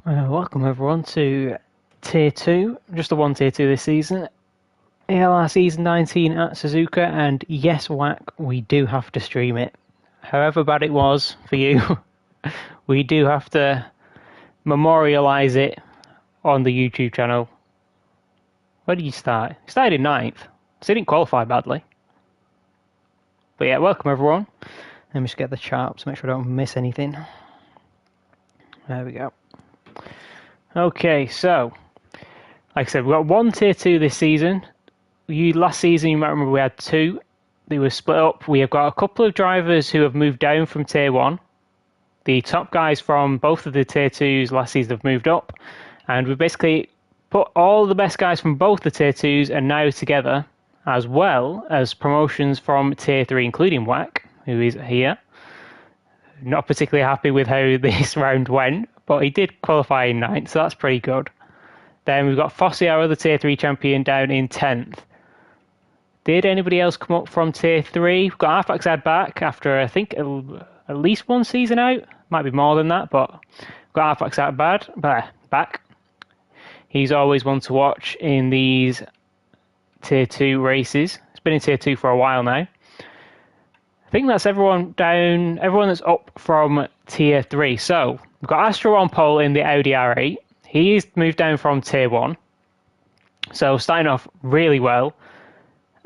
Welcome everyone to Tier 2, just the one Tier 2 this season. ALR Season 19 at Suzuka, and yes, Whack, we do have to stream it. However bad it was for you, we do have to memorialise it on the YouTube channel. Where did you start? You started in 9th, so you didn't qualify badly. But yeah, welcome everyone. Let me just get the chart to make sure I don't miss anything. There we go. Okay, so, like I said, we've got one Tier 2 this season. Last season, you might remember we had 2. They were split up. We have got a couple of drivers who have moved down from Tier 1. The top guys from both of the Tier 2s last season have moved up. And we've basically put all the best guys from both the Tier 2s and now together, as well as promotions from Tier 3, including Whack, who is here. Not particularly happy with how this round went, but he did qualify in 9th, so that's pretty good. Then we've got Fossey, our other Tier 3 champion, down in 10th. Did anybody else come up from Tier 3? We've got Arfaxad back after, I think, at least one season out. Might be more than that, but we've got Arfaxad back. He's always one to watch in these Tier 2 races. He's been in Tier 2 for a while now. I think that's everyone that's up from Tier 3. So, we've got Astro on pole in the Audi R8. He's moved down from Tier 1. So, starting off really well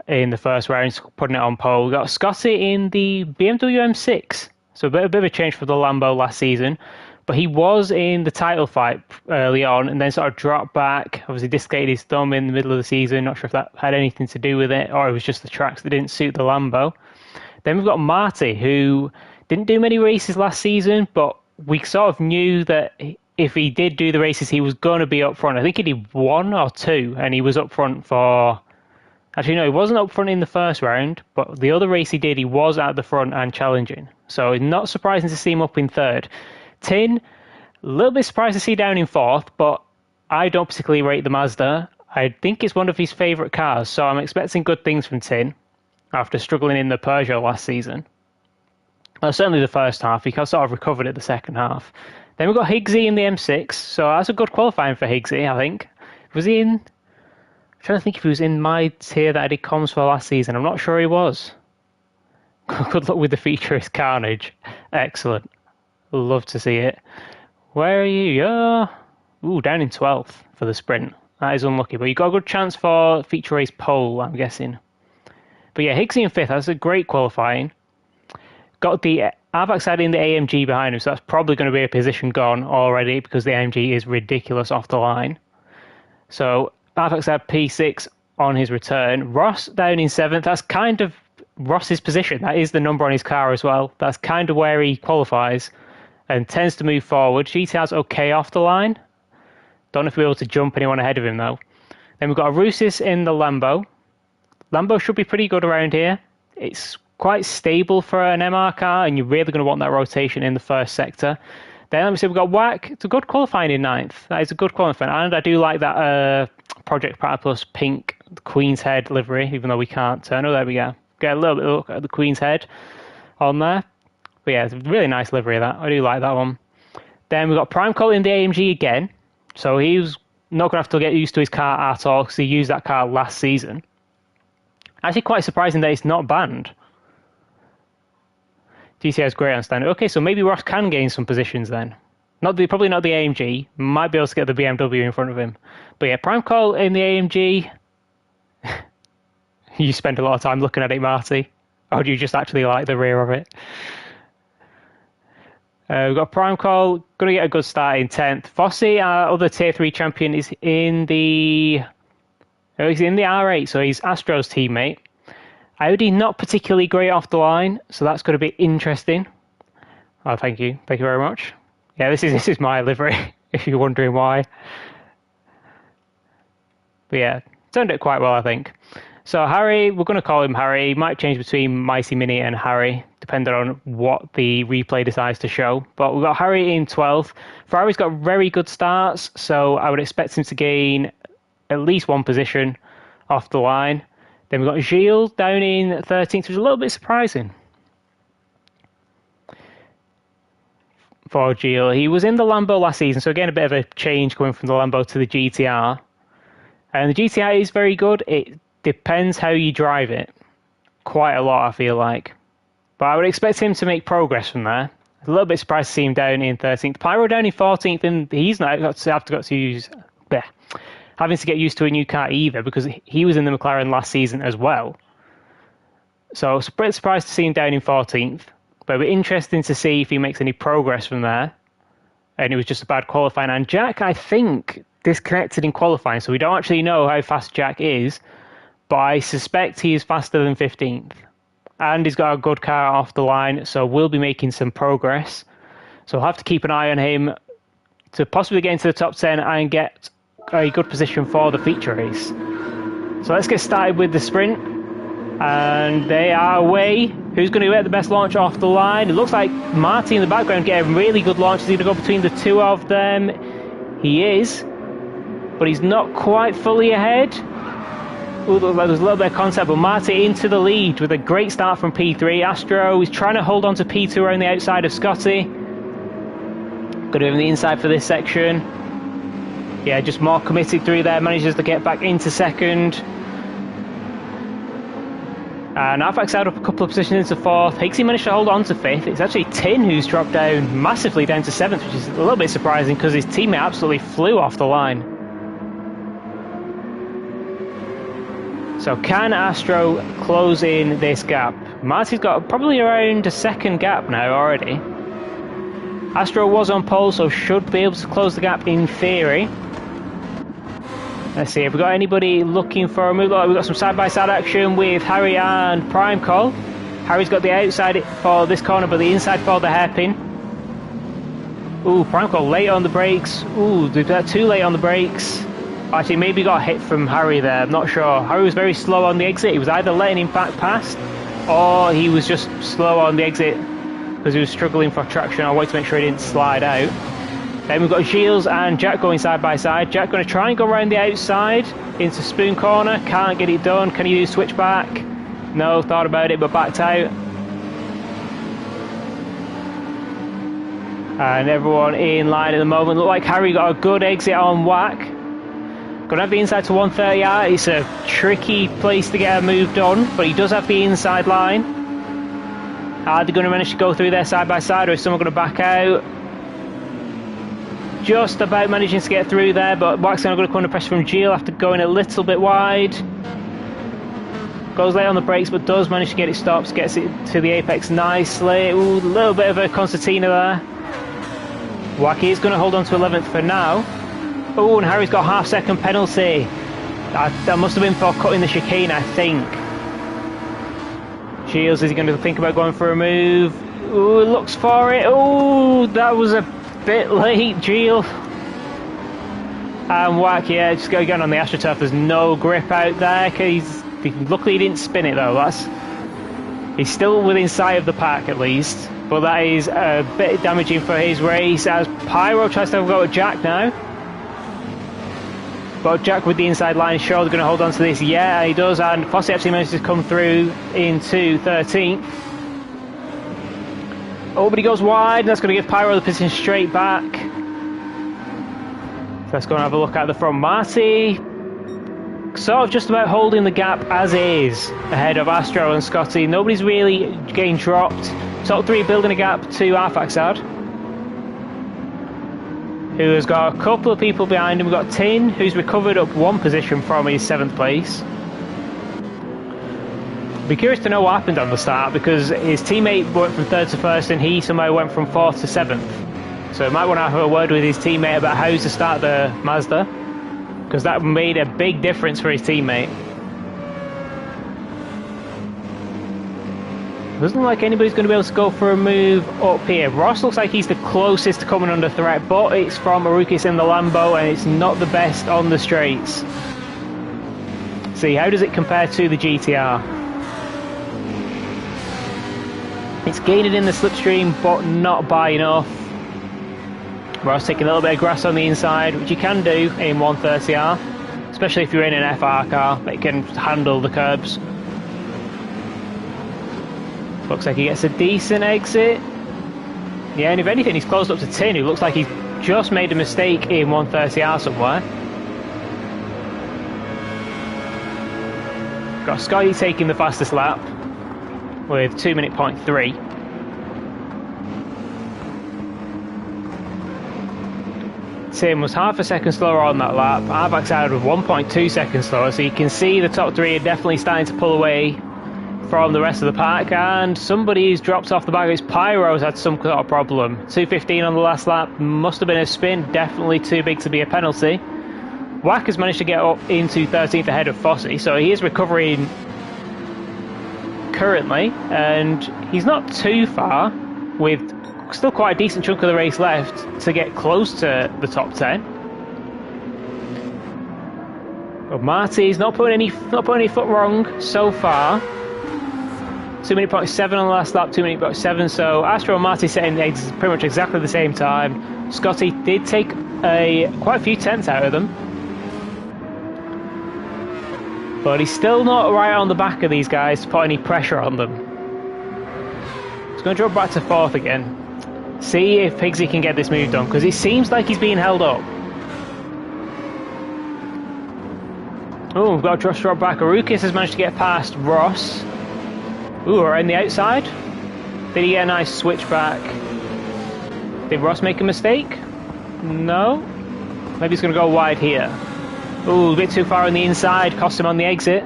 in the first round, putting it on pole. We've got Scotty in the BMW M6. So, a bit of a change for the Lambo last season. But he was in the title fight early on and then sort of dropped back. Obviously, dislocated his thumb in the middle of the season. Not sure if that had anything to do with it or it was just the tracks that didn't suit the Lambo. Then we've got Marty, who didn't do many races last season, but we sort of knew that if he did do the races, he was going to be up front. I think he did 1 or 2, and he was up front for... Actually, no, he wasn't up front in the first round, but the other race he did, he was at the front and challenging. So it's not surprising to see him up in 3rd. Tin, a little bit surprised to see down in 4th, but I don't particularly rate the Mazda. I think it's one of his favourite cars, so I'm expecting good things from Tin after struggling in the Peugeot last season. Well, certainly the first half. He sort of recovered it the second half. Then we've got Higgsy in the M6, so that's a good qualifying for Higgsy, I think. Was he in... I'm trying to think if he was in my tier that I did comms for last season. I'm not sure he was. Good luck with the featurist Carnage. Excellent. Love to see it. Where are you? Ooh, down in 12th for the sprint. That is unlucky, but you got a good chance for feature race pole, I'm guessing. But yeah, Higgsy in 5th, that's a great qualifying. Got the Arfaxad in the AMG behind him, so that's probably going to be a position gone already because the AMG is ridiculous off the line. So Arfaxad P6 on his return. Ross down in 7th, that's kind of Ross's position. That is the number on his car as well. That's kind of where he qualifies and tends to move forward. GTR's okay off the line. Don't know if we'll be able to jump anyone ahead of him though. Then we've got Arusis in the Lambo. Lambo should be pretty good around here. It's quite stable for an MR car, and you're really going to want that rotation in the first sector. Then let me see, we've got Whack. It's a good qualifying in 9th. That is a good qualifying, and I do like that Project Platypus pink Queen's Head livery, even though we can't turn. Oh, there we go. Get a little bit of a look at the Queen's Head on there. But yeah, it's a really nice livery, that. I do like that one. Then we've got Prime Call in the AMG again. So he's not going to have to get used to his car at all because he used that car last season. Actually quite surprising that it's not banned. GTI is great on standard. Okay, so maybe Ross can gain some positions then. Probably not the AMG. Might be able to get the BMW in front of him. But yeah, Prime Call in the AMG. You spend a lot of time looking at it, Marty. Or do you just actually like the rear of it? We've got Prime Call. Going to get a good start in 10th. Fossey, our other Tier 3 champion, is in the... he's in the R8, so he's Astro's teammate. Audi not particularly great off the line, so that's going to be interesting. Oh, thank you. Thank you very much. Yeah, this is my livery, if you're wondering why. But yeah, turned it quite well, I think. So Harry, we're going to call him Harry. He might change between Micey Mini and Harry, depending on what the replay decides to show. But we've got Harry in 12th. Ferrari's got very good starts, so I would expect him to gain at least one position off the line. Then we've got Gilles down in 13th, which is a little bit surprising. for Gio. He was in the Lambo last season, so again, a bit of a change going from the Lambo to the GTR. And the GTR is very good. It depends how you drive it. Quite a lot, I feel like. But I would expect him to make progress from there. A little bit surprised to see him down in 13th. Pyro down in 14th, and he's not got to use... Bleh, having to get used to a new car either, because he was in the McLaren last season as well. So a bit surprised to see him down in 14th. But it'll be interesting to see if he makes any progress from there. And it was just a bad qualifying. And Jack, I think, disconnected in qualifying, so we don't actually know how fast Jack is. But I suspect he is faster than 15th. And he's got a good car off the line, so we'll be making some progress. So we'll have to keep an eye on him to possibly get into the top 10 and get a good position for the feature race. So let's get started with the sprint. And they are away. Who's going to get the best launch off the line? It looks like Marty in the background getting a really good launch. Is he going to go between the two of them? He is. But he's not quite fully ahead. Ooh, there's a little bit of contact, but Marty into the lead with a great start from P3. Astro is trying to hold on to P2 around the outside of Scotty. Got to him the inside for this section. Yeah, just more committed through there. Manages to get back into second. And Arfax out up a couple of positions into fourth. Higgsy managed to hold on to fifth. It's actually Tin who's dropped down massively down to seventh, which is a little bit surprising because his teammate absolutely flew off the line. So can Astro close in this gap? Marty's got probably around a second gap now already. Astro was on pole, so should be able to close the gap in theory. Let's see, have we got anybody looking for a move? Oh, we've got some side-by-side action with Harry and Prime Call. Harry's got the outside for this corner, but the inside for the hairpin. Ooh, Prime Call late on the brakes. Ooh, they're too late on the brakes. Actually, maybe got a hit from Harry there, I'm not sure. Harry was very slow on the exit. He was either letting him back past, or he was just slow on the exit because he was struggling for traction. I'll wait to make sure he didn't slide out. Then we've got Gilles and Jack going side by side. Jack going to try and go around the outside into Spoon Corner. Can't get it done. Can he do switchback? No, thought about it, but backed out. And everyone in line at the moment. Look like Harry got a good exit on Whack. Going to have the inside to 130R. It's a tricky place to get a move done, but he does have the inside line. Are they going to manage to go through there side by side, or is someone going to back out? Just about managing to get through there, but Whack's going to come under pressure from Gilles after going a little bit wide. Goes late on the brakes, but does manage to get it stopped, gets it to the apex nicely. Ooh, a little bit of a concertina there. Wacky is going to hold on to 11th for now. Oh, and Harry's got half-second penalty. That must have been for cutting the chicane, I think. Shields, is he going to think about going for a move? Ooh, looks for it. Ooh, that was a bit late, Gilles. And Whack, yeah, just go again on the AstroTurf. There's no grip out there. Luckily, he didn't spin it, though. He's still within sight of the pack, at least. But that is a bit damaging for his race, as Pyro tries to have a go at Jack now. But Jack with the inside line, sure they're going to hold on to this. Yeah, he does, and Fossey actually manages to come through into 13th. Oh, but he goes wide, and that's going to give Pyro the position straight back. So let's go and have a look at the front. Marty, sort of just about holding the gap as is, ahead of Astro and Scotty. Nobody's really getting dropped. Top 3 building a gap to Arfaxad, who has got a couple of people behind him. We've got Tin, who's recovered up 1 position from his 7th place. Be curious to know what happened on the start, because his teammate went from 3rd to 1st and he somehow went from 4th to 7th. So he might want to have a word with his teammate about how to start the Mazda, because that made a big difference for his teammate. Doesn't look like anybody's going to be able to go for a move up here. Ross looks like he's the closest to coming under threat, but it's from Arukis in the Lambo and it's not the best on the straights. See, how does it compare to the GTR? It's gaining in the slipstream, but not by enough. Ross taking a little bit of grass on the inside, which you can do in 130R, especially if you're in an FR car that can handle the curbs. Looks like he gets a decent exit. Yeah, and if anything, he's closed up to Tin, who looks like he's just made a mistake in 130R somewhere. Got Scotty taking the fastest lap with 2:03. Tim was half a second slower on that lap. Our backside was 1.2 seconds slower, so you can see the top three are definitely starting to pull away from the rest of the pack, and somebody's dropped off the back. It's Pyro's had some sort of problem. 2:15 on the last lap, must have been a spin, definitely too big to be a penalty. Wack has managed to get up into 13th ahead of Fossey, so he is recovering currently, and he's not too far, with still quite a decent chunk of the race left to get close to the top 10. But Marty's not putting any foot wrong so far. 2:07 on the last lap, 2:07. So Astro and Marty setting pretty much exactly the same time. Scotty did take quite a few tenths out of them, but he's still not right on the back of these guys to put any pressure on them. He's going to drop back to 4th again. See if Pigsy can get this move done, because it seems like he's being held up. Oh, we've got a just drop back. Arukis has managed to get past Ross. Ooh, around the outside. Did he get a nice switch back? Did Ross make a mistake? No. Maybe he's going to go wide here. Ooh, a bit too far on the inside. Cost him on the exit.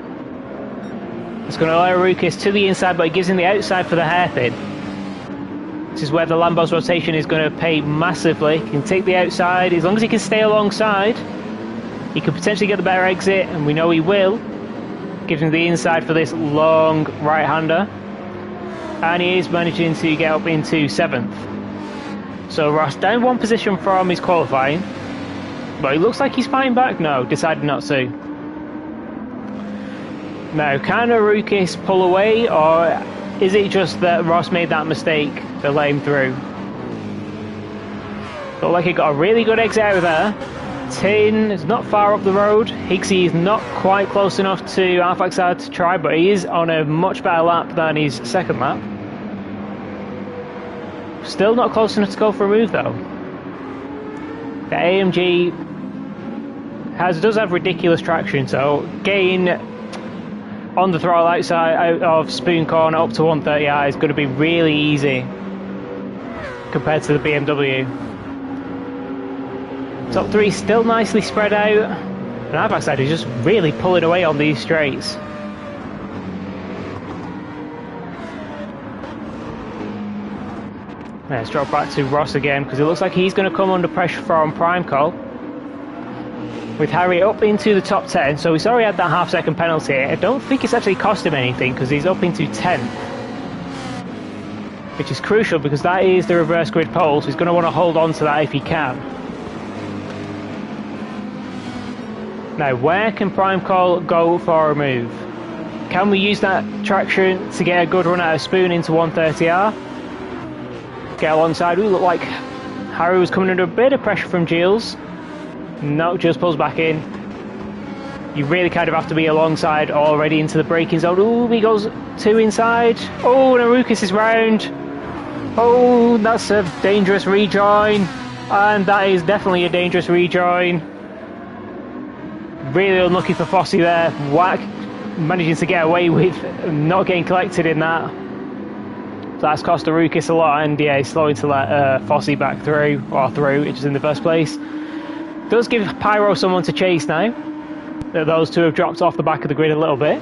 It's going to allow Arukis to the inside, but he gives him the outside for the hairpin. This is where the Lambo's rotation is going to pay massively. He can take the outside. As long as he can stay alongside, he could potentially get the better exit, and we know he will. Gives him the inside for this long right-hander. And he is managing to get up into 7th. So Ross down one position from his qualifying. But he looks like he's fighting back. No, decided not to. Now, can Arukis pull away, or is it just that Ross made that mistake to let him through? Looked like he got a really good exit out of there. Tin is not far up the road. Higgsy is not quite close enough to our backside to try, but he is on a much better lap than his second lap. Still not close enough to go for a move though. The AMG does have ridiculous traction, so getting on the throttle outside out of Spoon Corner up to 130i is going to be really easy compared to the BMW. Top three still nicely spread out, and our backside is just really pulling away on these straights. Let's drop back to Ross again, because it looks like he's going to come under pressure from Prime Call. With Harry up into the top 10, so he's already had that half-second penalty. I don't think it's actually cost him anything, because he's up into 10th. Which is crucial, because that is the reverse grid pole, so he's going to want to hold on to that if he can. Now, where can Prime Call go for a move? Can we use that traction to get a good run out of Spoon into 130R? Get alongside. Ooh, look like Harry was coming under a bit of pressure from Gilles. No, Gilles pulls back in. You really kind of have to be alongside already into the braking zone. Ooh, he goes two inside. Oh, and Arukis is round. Oh, that's a dangerous rejoin. And that is definitely a dangerous rejoin. Really unlucky for Fossey there. Whack managing to get away with not getting collected in that. That's cost Arukis a lot, and yeah, he's slowing to let Fossey back through, or through, which is in the first place. Does give Pyro someone to chase now. Those two have dropped off the back of the grid a little bit.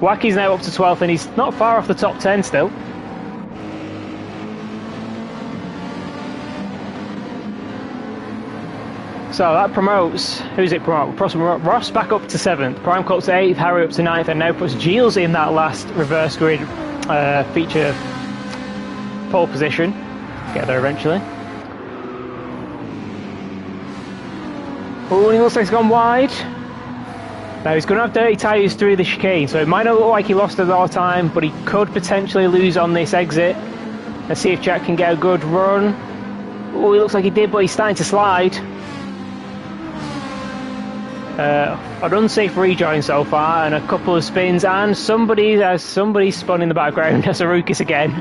Wacky's now up to 12th, and he's not far off the top 10 still. So that promotes, who's it promote? Ross back up to 7th, Prime Call to 8th, Harry up to 9th, and now puts Gilles in that last reverse grid feature pole position. Get there eventually. Oh, and he looks like he's gone wide. Now he's going to have dirty tyres through the chicane, so it might not look like he lost a lot of time, but he could potentially lose on this exit. Let's see if Jack can get a good run. Oh, he looks like he did, but he's starting to slide. An unsafe rejoin so far, and a couple of spins, and somebody spun in the background. That's Arukis again.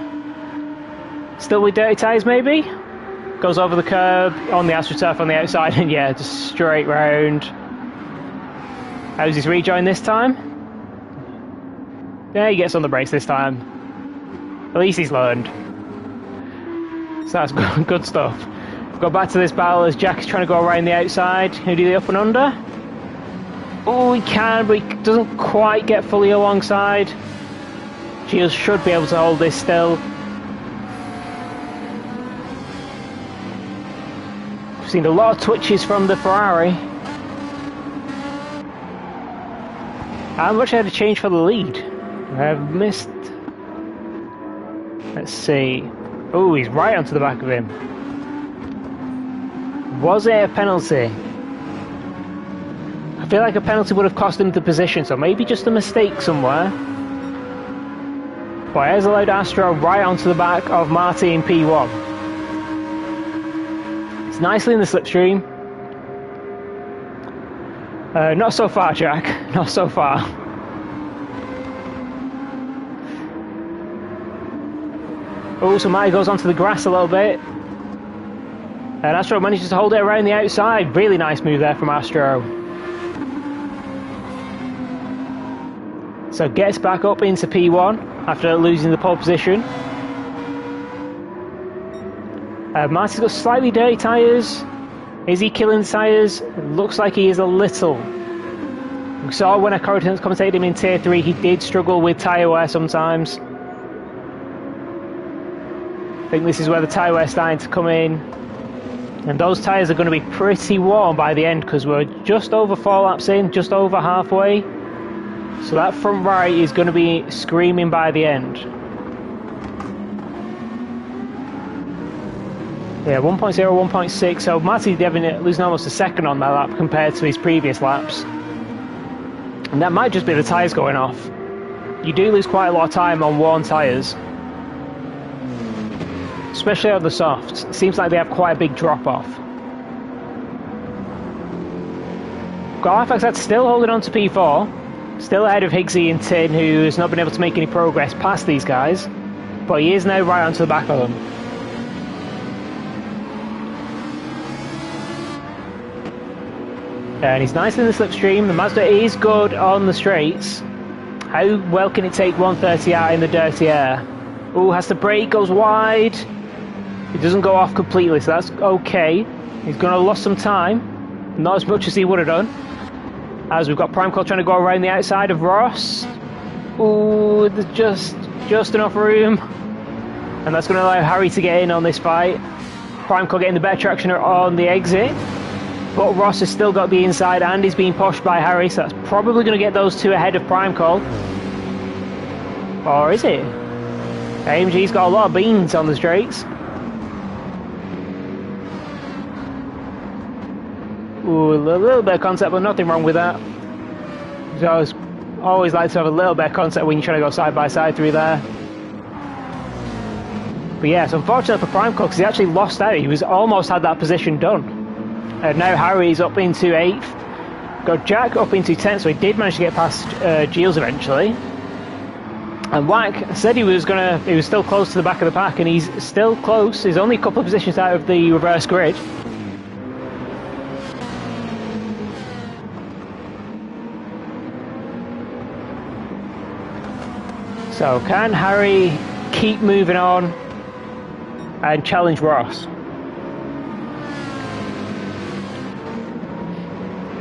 Still with dirty tyres, maybe? Goes over the curb on the AstroTurf on the outside, and yeah, just straight round. How's his rejoin this time? Yeah, he gets on the brakes this time. At least he's learned. So that's good stuff. Go back to this battle as Jack is trying to go around the outside. Who do the up and under? Oh, he can, but he doesn't quite get fully alongside. Giles should be able to hold this still. We've seen a lot of twitches from the Ferrari. How much had to change for the lead? I've missed. Let's see. Oh, he's right onto the back of him. Was it a penalty? I feel like a penalty would have cost him the position, so maybe just a mistake somewhere. But he has allowed Astro right onto the back of Marty in P1. It's nicely in the slipstream. Not so far, Jack. Not so far. Oh, so Marty goes onto the grass a little bit. And Astro manages to hold it around the outside. Really nice move there from Astro. So gets back up into P1 after losing the pole position. Marty's got slightly dirty tyres. Is he killing the tyres? It looks like he is a little. We saw when I commentated him in Tier 3, he did struggle with tyre wear sometimes. I think this is where the tyre wear is starting to come in. And those tyres are going to be pretty warm by the end because we're just over 4 laps in, just over halfway. So that front right is going to be screaming by the end. Yeah, 1.0, 1.6, so Marty's losing almost a second on that lap compared to his previous laps. And that might just be the tyres going off. You do lose quite a lot of time on worn tyres. Especially on the softs. It seems like they have quite a big drop-off. Garfax still holding on to P4. Still ahead of Higgsy and Tin, who has not been able to make any progress past these guys. But he is now right onto the back of them. And he's nice in the slipstream. The Mazda is good on the straights. How well can it take 130 out in the dirty air? Oh, has to brake, goes wide. It doesn't go off completely, so that's okay. He's going to have lost some time. Not as much as he would have done. As we've got Primecall trying to go around the outside of Ross. Ooh, there's just enough room. And that's going to allow Harry to get in on this fight. Primecall getting the better traction on the exit. But Ross has still got the inside and he's being pushed by Harry, so that's probably going to get those two ahead of Primecall. Or is it? AMG's got a lot of beans on the straights. Ooh, a little bit of concept, but nothing wrong with that. So I always like to have a little bit of concept when you're trying to go side by side through there. But yeah, it's unfortunate for Primecall because he actually lost out. He was almost had that position done. And now Harry's up into 8th. Got Jack up into 10th, so he did manage to get past Giles eventually. And Wack said he was still close to the back of the pack, and he's still close. He's only a couple of positions out of the reverse grid. So can Harry keep moving on and challenge Ross?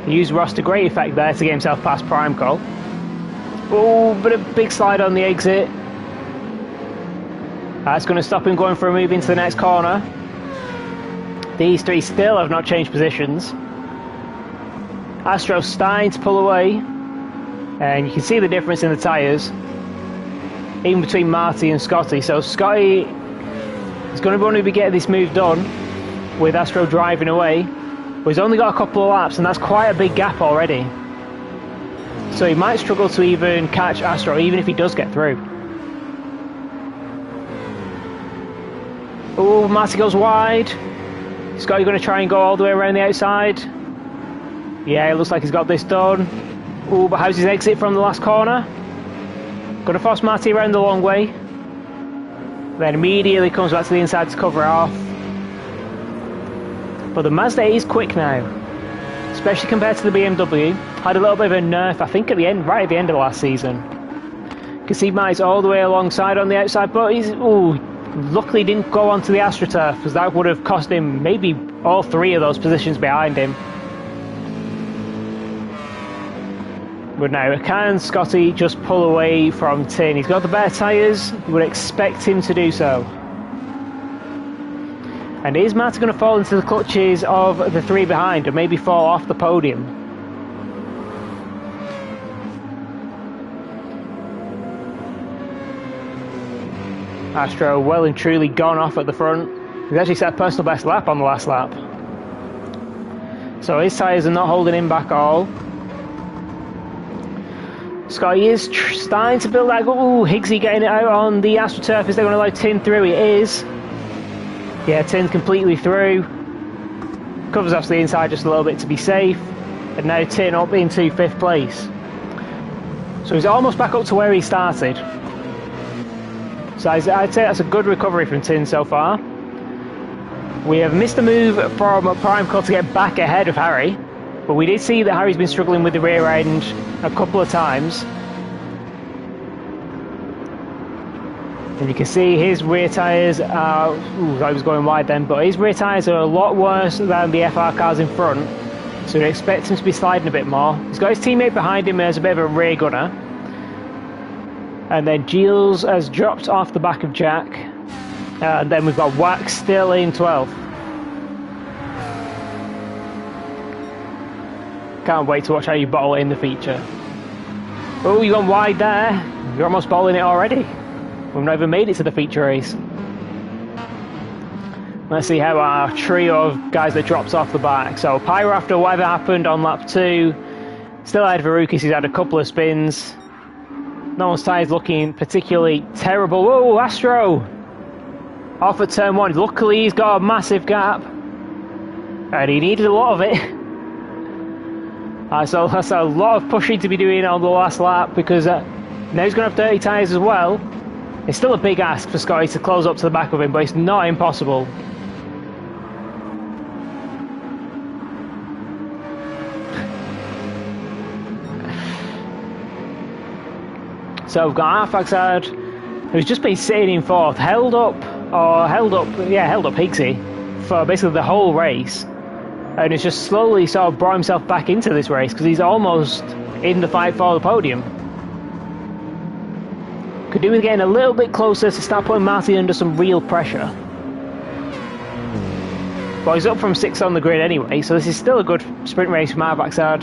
He used Ross to great effect there to get himself past Primecall. Oh, but a big slide on the exit. That's going to stop him going for a move into the next corner. These three still have not changed positions. Astro's starting to pull away. And you can see the difference in the tyres. Even between Marty and Scotty. So Scotty is going to want to be getting this move done with Astro driving away. But he's only got a couple of laps, and that's quite a big gap already. So he might struggle to even catch Astro, even if he does get through. Oh, Marty goes wide. Scotty going to try and go all the way around the outside. Yeah, it looks like he's got this done. Oh, but how's his exit from the last corner? Going to force Marty around the long way. Then immediately comes back to the inside to cover it off. But the Mazda is quick now, especially compared to the BMW. Had a little bit of a nerf, I think, at the end, right at the end of last season. You can see Matty's all the way alongside on the outside, but he's luckily didn't go onto the AstroTurf, because that would have cost him maybe all three of those positions behind him. But now, can Scotty just pull away from Tin? He's got the better tyres, you would expect him to do so. And is Matty going to fall into the clutches of the three behind, or maybe fall off the podium? Astro well and truly gone off at the front. He's actually set a personal best lap on the last lap. So his tyres are not holding him back at all. Scotty is starting to build that. Higgsy getting it out on the AstroTurf. Is they going to allow Tin through? He is. Yeah, Tin's completely through. Covers off the inside just a little bit to be safe. And now Tin up into 5th place. So he's almost back up to where he started. So I'd say that's a good recovery from Tin so far. We have missed a move from Primeco to get back ahead of Harry. But we did see that Harry's been struggling with the rear end a couple of times. And you can see his rear tyres are... I was going wide then, but his rear tyres are a lot worse than the FR cars in front. So you'd expect him to be sliding a bit more. He's got his teammate behind him as a bit of a rear gunner. And then Giles has dropped off the back of Jack. And then we've got Wax still in 12th. Can't wait to watch how you bottle it in the feature. Oh, you gone wide there. You're almost bottling it already. We've not even made it to the feature race. Let's see how our trio of guys that drops off the back. So Pyro, after whatever happened on lap 2, still ahead of Arukis. He's had a couple of spins. No one's tyres looking particularly terrible. Whoa, Astro! Off at turn 1. Luckily he's got a massive gap. And he needed a lot of it. So that's a lot of pushing to be doing on the last lap, because now he's going to have dirty tyres as well. It's still a big ask for Scotty to close up to the back of him, but it's not impossible. So we've got Arfaxad, who's just been sitting in 4th, held up Higgsy for basically the whole race. And he's just slowly sort of brought himself back into this race, because he's almost in the fight for the podium. Could do with getting a little bit closer to start putting Marty under some real pressure. But he's up from 6th on the grid anyway, so this is still a good sprint race from Arfaxad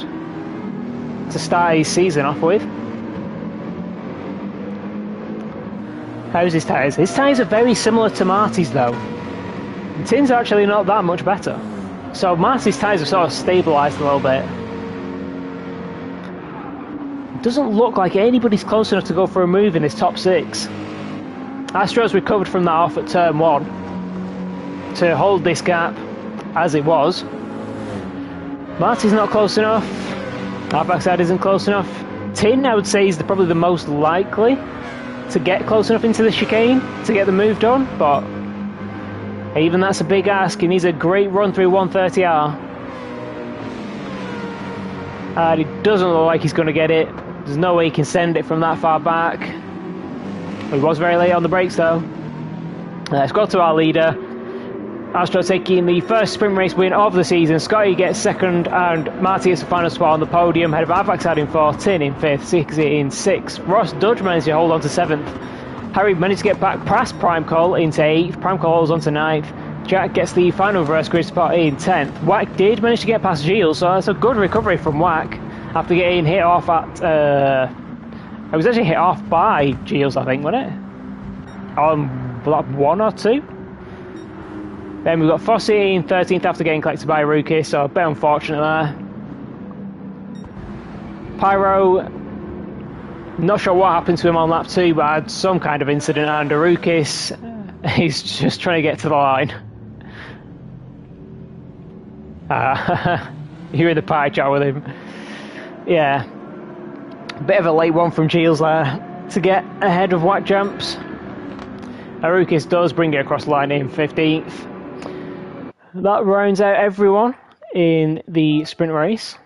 to start his season off with. How's his tyres? His tyres are very similar to Marty's though. Tin's are actually not that much better. So Marty's tyres have sort of stabilised a little bit. It doesn't look like anybody's close enough to go for a move in this top 6. Astro's recovered from that off at turn 1 to hold this gap as it was. Marty's not close enough. Arfaxad isn't close enough. Tin, I would say, is probably the most likely to get close enough into the chicane to get the move done, but even that's a big ask. He needs a great run through 130R. And it doesn't look like he's going to get it. There's no way he can send it from that far back. He was very late on the brakes though. Let's go to our leader. Astro taking the first sprint race win of the season. Scotty gets 2nd and Marty gets the final spot on the podium. Head of Arfaxad in 4th, Tin in 5th, Sixty in 6th. Ross Dudge managed to hold on to 7th. Harry managed to get back past Primecall into 8th. Primecall holds on to 9th. Jack gets the final reverse grid spot in 10th. Wack did manage to get past Giles, so that's a good recovery from Wack after getting hit off at... it was actually hit off by Giles, I think, wasn't it? On lap 1 or 2? Then we've got Fossey in 13th after getting collected by Rookie, so a bit unfortunate there. Pyro, not sure what happened to him on lap 2, but had some kind of incident, and Arukis, he's just trying to get to the line. You're in the pie chart with him. Yeah. Bit of a late one from Giles there to get ahead of Wack Jumps. Arukis does bring it across the line in 15th. That rounds out everyone in the sprint race.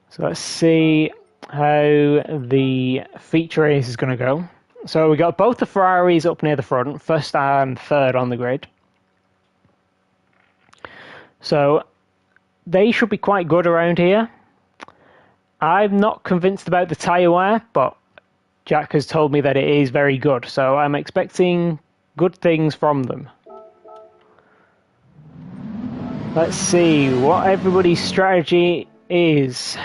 So let's see how the feature race is going to go. So we got both the Ferraris up near the front, first and third on the grid. So they should be quite good around here. I'm not convinced about the tyre wear, but Jack has told me that it is very good, so I'm expecting good things from them. Let's see what everybody's strategy is.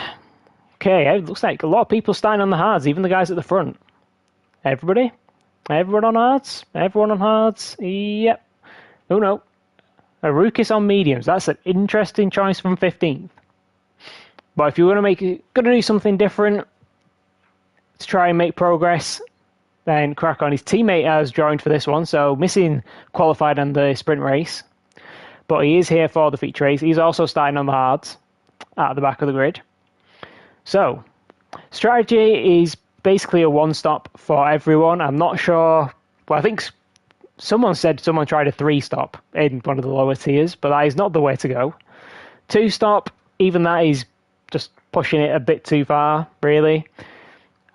Okay, it looks like a lot of people starting on the hards, even the guys at the front. Everybody? Everyone on hards? Everyone on hards? Yep. Oh no. Arukis on mediums. That's an interesting choice from 15th. But if you want to do something different to try and make progress, then crack on. His teammate has joined for this one, so missing qualified on the sprint race. But he is here for the feature race. He's also starting on the hards at the back of the grid. So, strategy is basically a one-stop for everyone. I'm not sure. Well, I think someone said someone tried a 3-stop in one of the lower tiers, but that is not the way to go. 2-stop, even that is just pushing it a bit too far, really.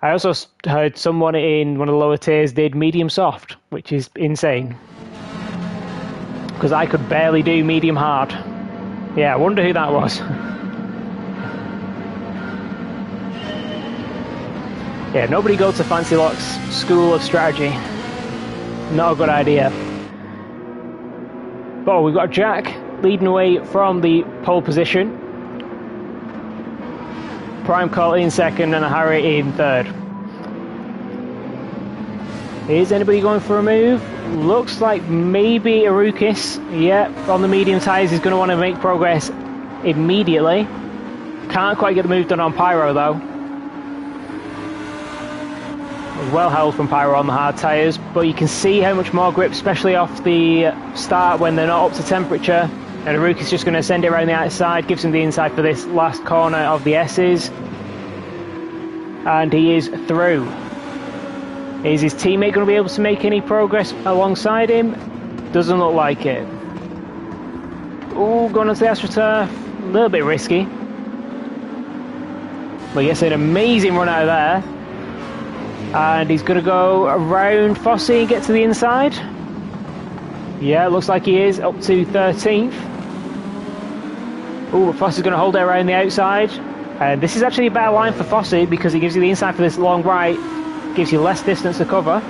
I also heard someone in one of the lower tiers did medium soft, which is insane. Because I could barely do medium hard. Yeah, I wonder who that was. Yeah, nobody go to Fancy Lock's School of Strategy. Not a good idea. But we've got Jack leading away from the pole position. Prime Call in second and Harry in third. Is anybody going for a move? Looks like maybe Arukis. Yeah, on the medium tyres is going to want to make progress immediately. Can't quite get the move done on Pyro though. Well held from Pyro on the hard tyres, but you can see how much more grip, especially off the start when they're not up to temperature. And Aruki's just going to send it around the outside, gives him the inside for this last corner of the S's. And he is through. Is his teammate going to be able to make any progress alongside him? Doesn't look like it. Oh, going onto the AstroTurf. A little bit risky. But yes, an amazing run out of there. And he's going to go around Fossey and get to the inside. Yeah, it looks like he is, up to 13th. Oh, Fossey's going to hold it around the outside. And this is actually a better line for Fossey because it gives you the inside for this long right. Gives you less distance to cover.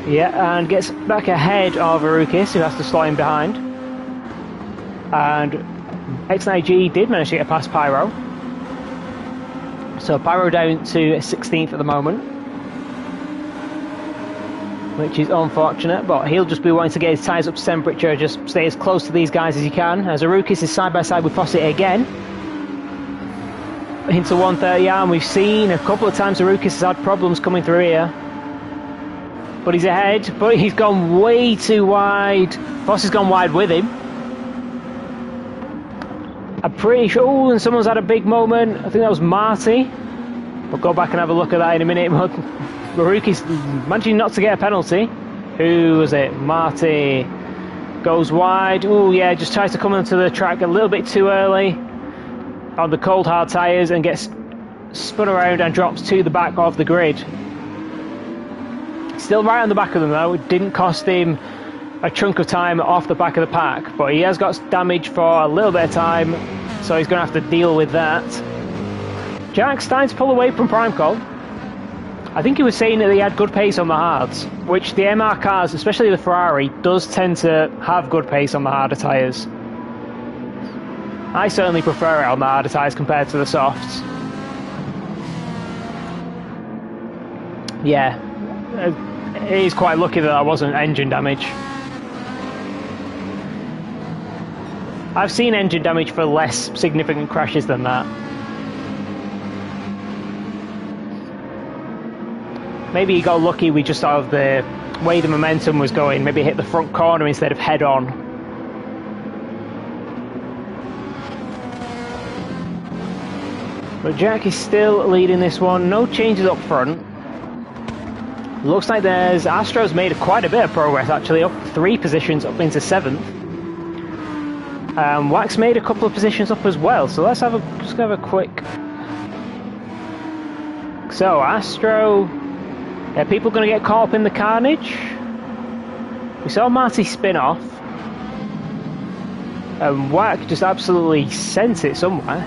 Yeah, and gets back ahead of Arukis, who has to slot in behind. And X9G did manage to get past Pyro. So Pyro down to 16th at the moment, which is unfortunate, but he'll just be wanting to get his tyres up to temperature, just stay as close to these guys as he can, as Arukis is side by side with Fossey again. Into 130 and we've seen a couple of times Arukis has had problems coming through here. But he's ahead, but he's gone way too wide. Fossey's gone wide with him. I'm pretty sure, oh, and someone's had a big moment. I think that was Marty. We'll go back and have a look at that in a minute. Maruki's managing not to get a penalty. Who was it? Marty goes wide. Oh yeah, just tries to come onto the track a little bit too early on the cold hard tyres and gets spun around and drops to the back of the grid. Still right on the back of them though. It didn't cost him a chunk of time off the back of the pack, but he has got damage for a little bit of time, so he's going to have to deal with that. Jack's starting to pull away from Prime Call. I think he was saying that he had good pace on the hards, which the MR cars, especially the Ferrari, does tend to have good pace on the harder tyres. I certainly prefer it on the harder tyres compared to the softs. Yeah, it is quite lucky that that wasn't engine damage. I've seen engine damage for less significant crashes than that. Maybe he got lucky with just sort of the way the momentum was going. Maybe hit the front corner instead of head on. But Jack is still leading this one. No changes up front. Looks like there's Astro's made quite a bit of progress actually, up 3 positions up into 7th. Wax made a couple of positions up as well, so let's have a quick. So Astro, yeah, people going to get caught up in the carnage. We saw Marty spin off, and Wack just absolutely sent it somewhere.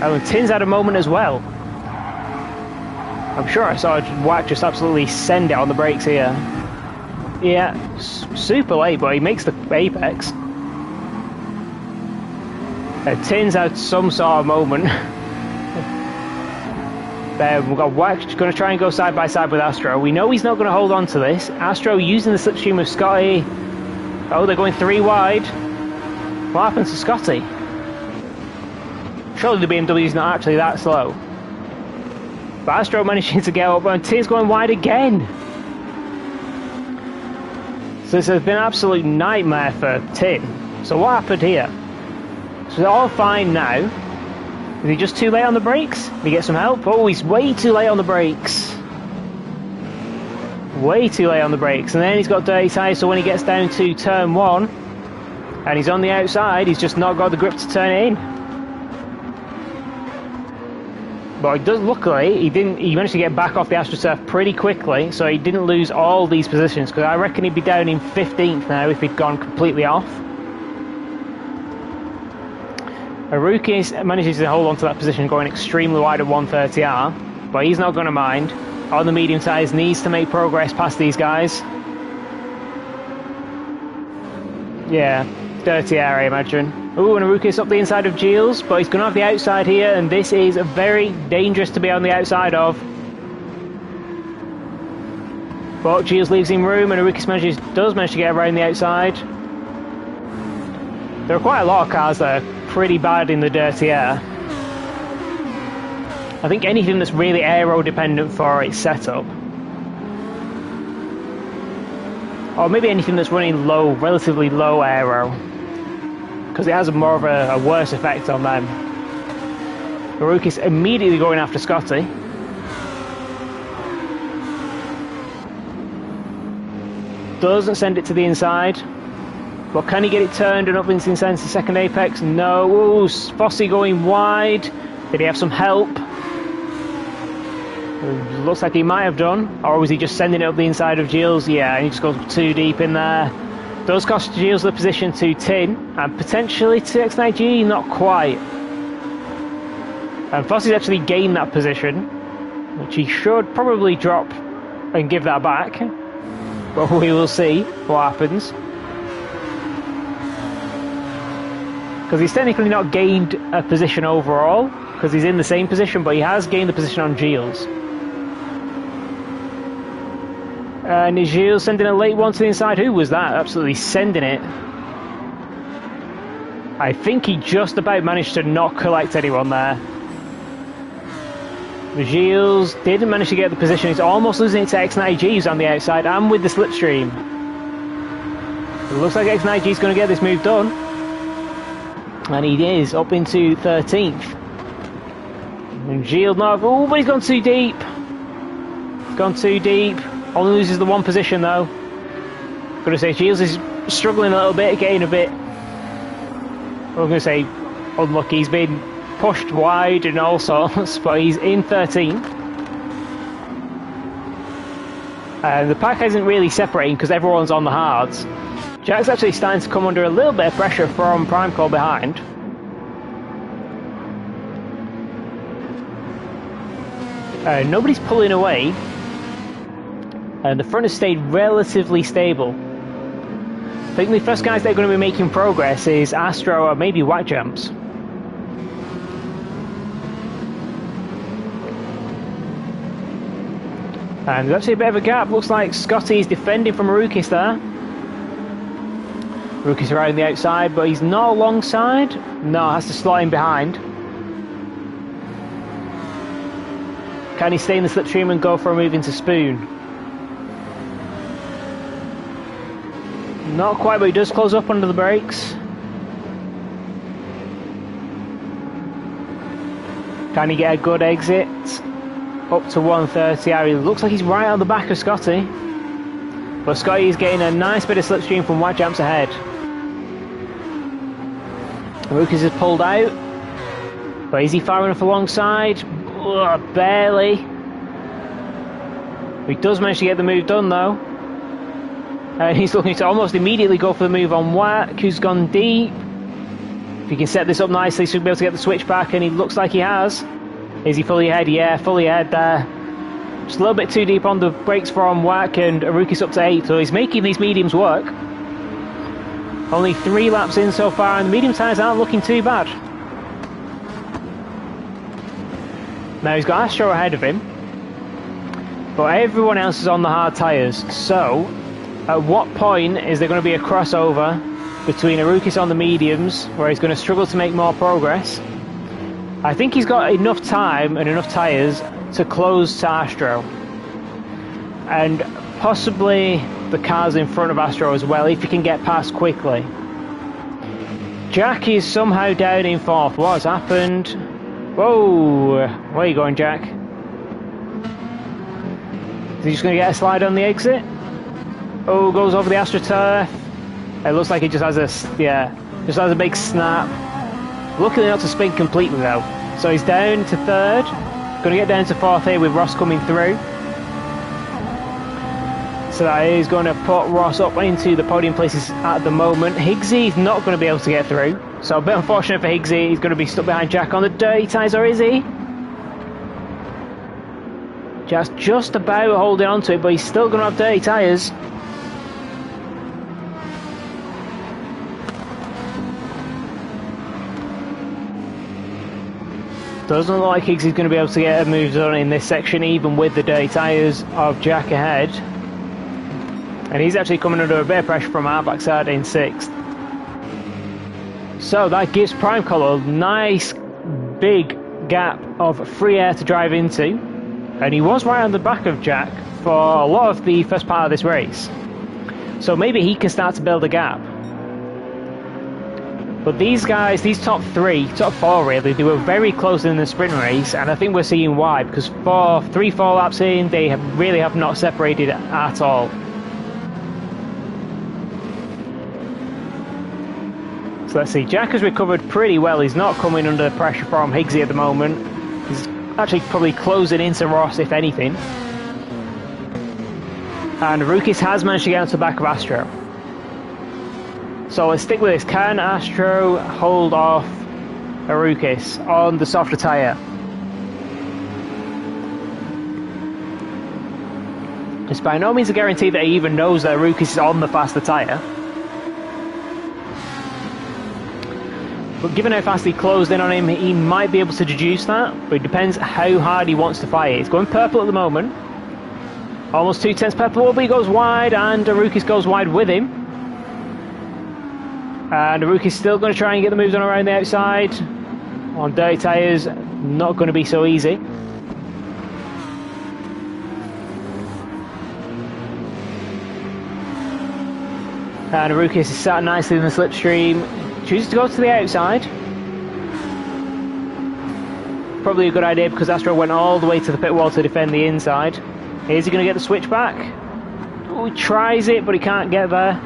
And Tin's had a moment as well. I'm sure I saw Wack just absolutely send it on the brakes here. Yeah, super late, but he makes the apex. Tin's had some sort of moment. There, we've got Wack going to try and go side by side with Astro. We know he's not going to hold on to this. Astro using the slipstream of Scotty. Oh, they're going 3 wide. What happens to Scotty? Surely the BMW's not actually that slow. But Astro managing to get up, and Tin's going wide again. So this has been an absolute nightmare for Tin. So what happened here? So they're all fine now. Is he just too late on the brakes? Did he get some help? Oh, he's way too late on the brakes. Way too late on the brakes. And then he's got dirty tyres, so when he gets down to turn 1 and he's on the outside, he's just not got the grip to turn it in. But he does, luckily, he managed to get back off the AstroTurf pretty quickly, so he didn't lose all these positions, because I reckon he'd be down in 15th now if he'd gone completely off. Arukis manages to hold on to that position, going extremely wide at 130R, but he's not going to mind. On the medium tyres, needs to make progress past these guys. Yeah, dirty air, I imagine. Ooh, and Arukis up the inside of Gilles, but he's going to have the outside here, and this is very dangerous to be on the outside of. But Gilles leaves him room, and Arukis does manage to get around the outside. There are quite a lot of cars that are pretty bad in the dirty air. I think anything that's really aero dependent for its setup, or maybe anything that's running low, relatively low aero, because it has more of a worse effect on them. Arukis immediately going after Scotty. Doesn't send it to the inside. But can he get it turned and up into the second apex? No. Ooh, Fossey going wide. Did he have some help? Looks like he might have done. Or was he just sending it up the inside of Gilles? Yeah, he just goes too deep in there. Does cost Gilles the position to Tin, and potentially to X9G, not quite. And Fossey's actually gained that position, which he should probably drop and give that back. But we will see what happens. Because he's technically not gained a position overall, because he's in the same position, but he has gained the position on Gilles. And is Gilles sending a late one to the inside? Who was that? Absolutely sending it. I think he just about managed to not collect anyone there. Gilles didn't manage to get the position. He's almost losing it to X9G, who's on the outside, and with the slipstream. It looks like X9G is going to get this move done. And he is up into 13th. And Gilles not. Oh, but he's gone too deep. He's gone too deep. Only loses the one position though. I'm going to say Gilles is struggling a little bit, getting a bit. I'm going to say unlucky. He's been pushed wide and all sorts, but he's in 13th. And the pack isn't really separating because everyone's on the hards. Jack's actually starting to come under a little bit of pressure from Primecall behind. Nobody's pulling away. And the front has stayed relatively stable. I think the first guys that are going to be making progress is Astro or maybe White Jumps. And there's actually a bit of a gap. Looks like Scotty's defending from Arukis there. Arukis around the outside, but he's not alongside. No, has to slot in behind. Can he stay in the slipstream and go for a move into Spoon? Not quite, but he does close up under the brakes. Can he get a good exit? up to 130. He looks like he's right on the back of Scotty. But Scotty is getting a nice bit of slipstream from Wack jumps ahead. Lucas is pulled out. But is he far enough alongside? Ugh, barely. He does manage to get the move done though. And he's looking to almost immediately go for the move on Wack, who's gone deep. If he can set this up nicely, so he'll be able to get the switch back, and he looks like he has. Is he fully ahead? Yeah, fully ahead there. Just a little bit too deep on the brakes from Wack, and Aruki's up to 8, so he's making these mediums work. Only 3 laps in so far, and the medium tyres aren't looking too bad. Now he's got Astro ahead of him, but everyone else is on the hard tyres, so at what point is there going to be a crossover between Arukis on the mediums, where he's going to struggle to make more progress? I think he's got enough time and enough tyres to close to Astro, and possibly the cars in front of Astro as well, if he can get past quickly. Jack is somehow down in 4th. What has happened? Whoa! Where are you going, Jack? Is he just going to get a slide on the exit? Oh, goes over the AstroTurf. It looks like he just has just has a big snap. Luckily not to spin completely though. So he's down to 3rd. Going to get down to 4th here with Ross coming through. So that is going to put Ross up into the podium places at the moment. Higgsy's not going to be able to get through. So a bit unfortunate for Higgsy. He's going to be stuck behind Jack on the dirty tyres, or is he? Jack's just about holding on to it, but he's still going to have dirty tyres. Doesn't look like Higgsy's going to be able to get a move done in this section, even with the dirty tyres of Jack ahead. And he's actually coming under a bit of pressure from our backside in 6th. So that gives Prime Colour a nice big gap of free air to drive into. And he was right on the back of Jack for a lot of the first part of this race. So maybe he can start to build a gap. But these guys, these top 4 really, they were very close in the sprint race, and I think we're seeing why, because 3-4 laps in, they really have not separated at all. So let's see, Jack has recovered pretty well. He's not coming under pressure from Higgsy at the moment. He's actually probably closing into Ross, if anything. And Rukis has managed to get onto the back of Astro. So let's stick with this. Can Astro hold off Arukis on the softer tyre? It's by no means a guarantee that he even knows that Arukis is on the faster tyre. But given how fast he closed in on him, he might be able to deduce that. But it depends how hard he wants to fight it. It's going purple at the moment. Almost 2/10 purple, but he goes wide, and Arukis goes wide with him. And Aruki's still going to try and get the moves on around the outside. On dirty tyres, not going to be so easy. And Arukis is sat nicely in the slipstream. Chooses to go to the outside. Probably a good idea because Astro went all the way to the pit wall to defend the inside. Is he going to get the switch back? Oh, he tries it, but he can't get there.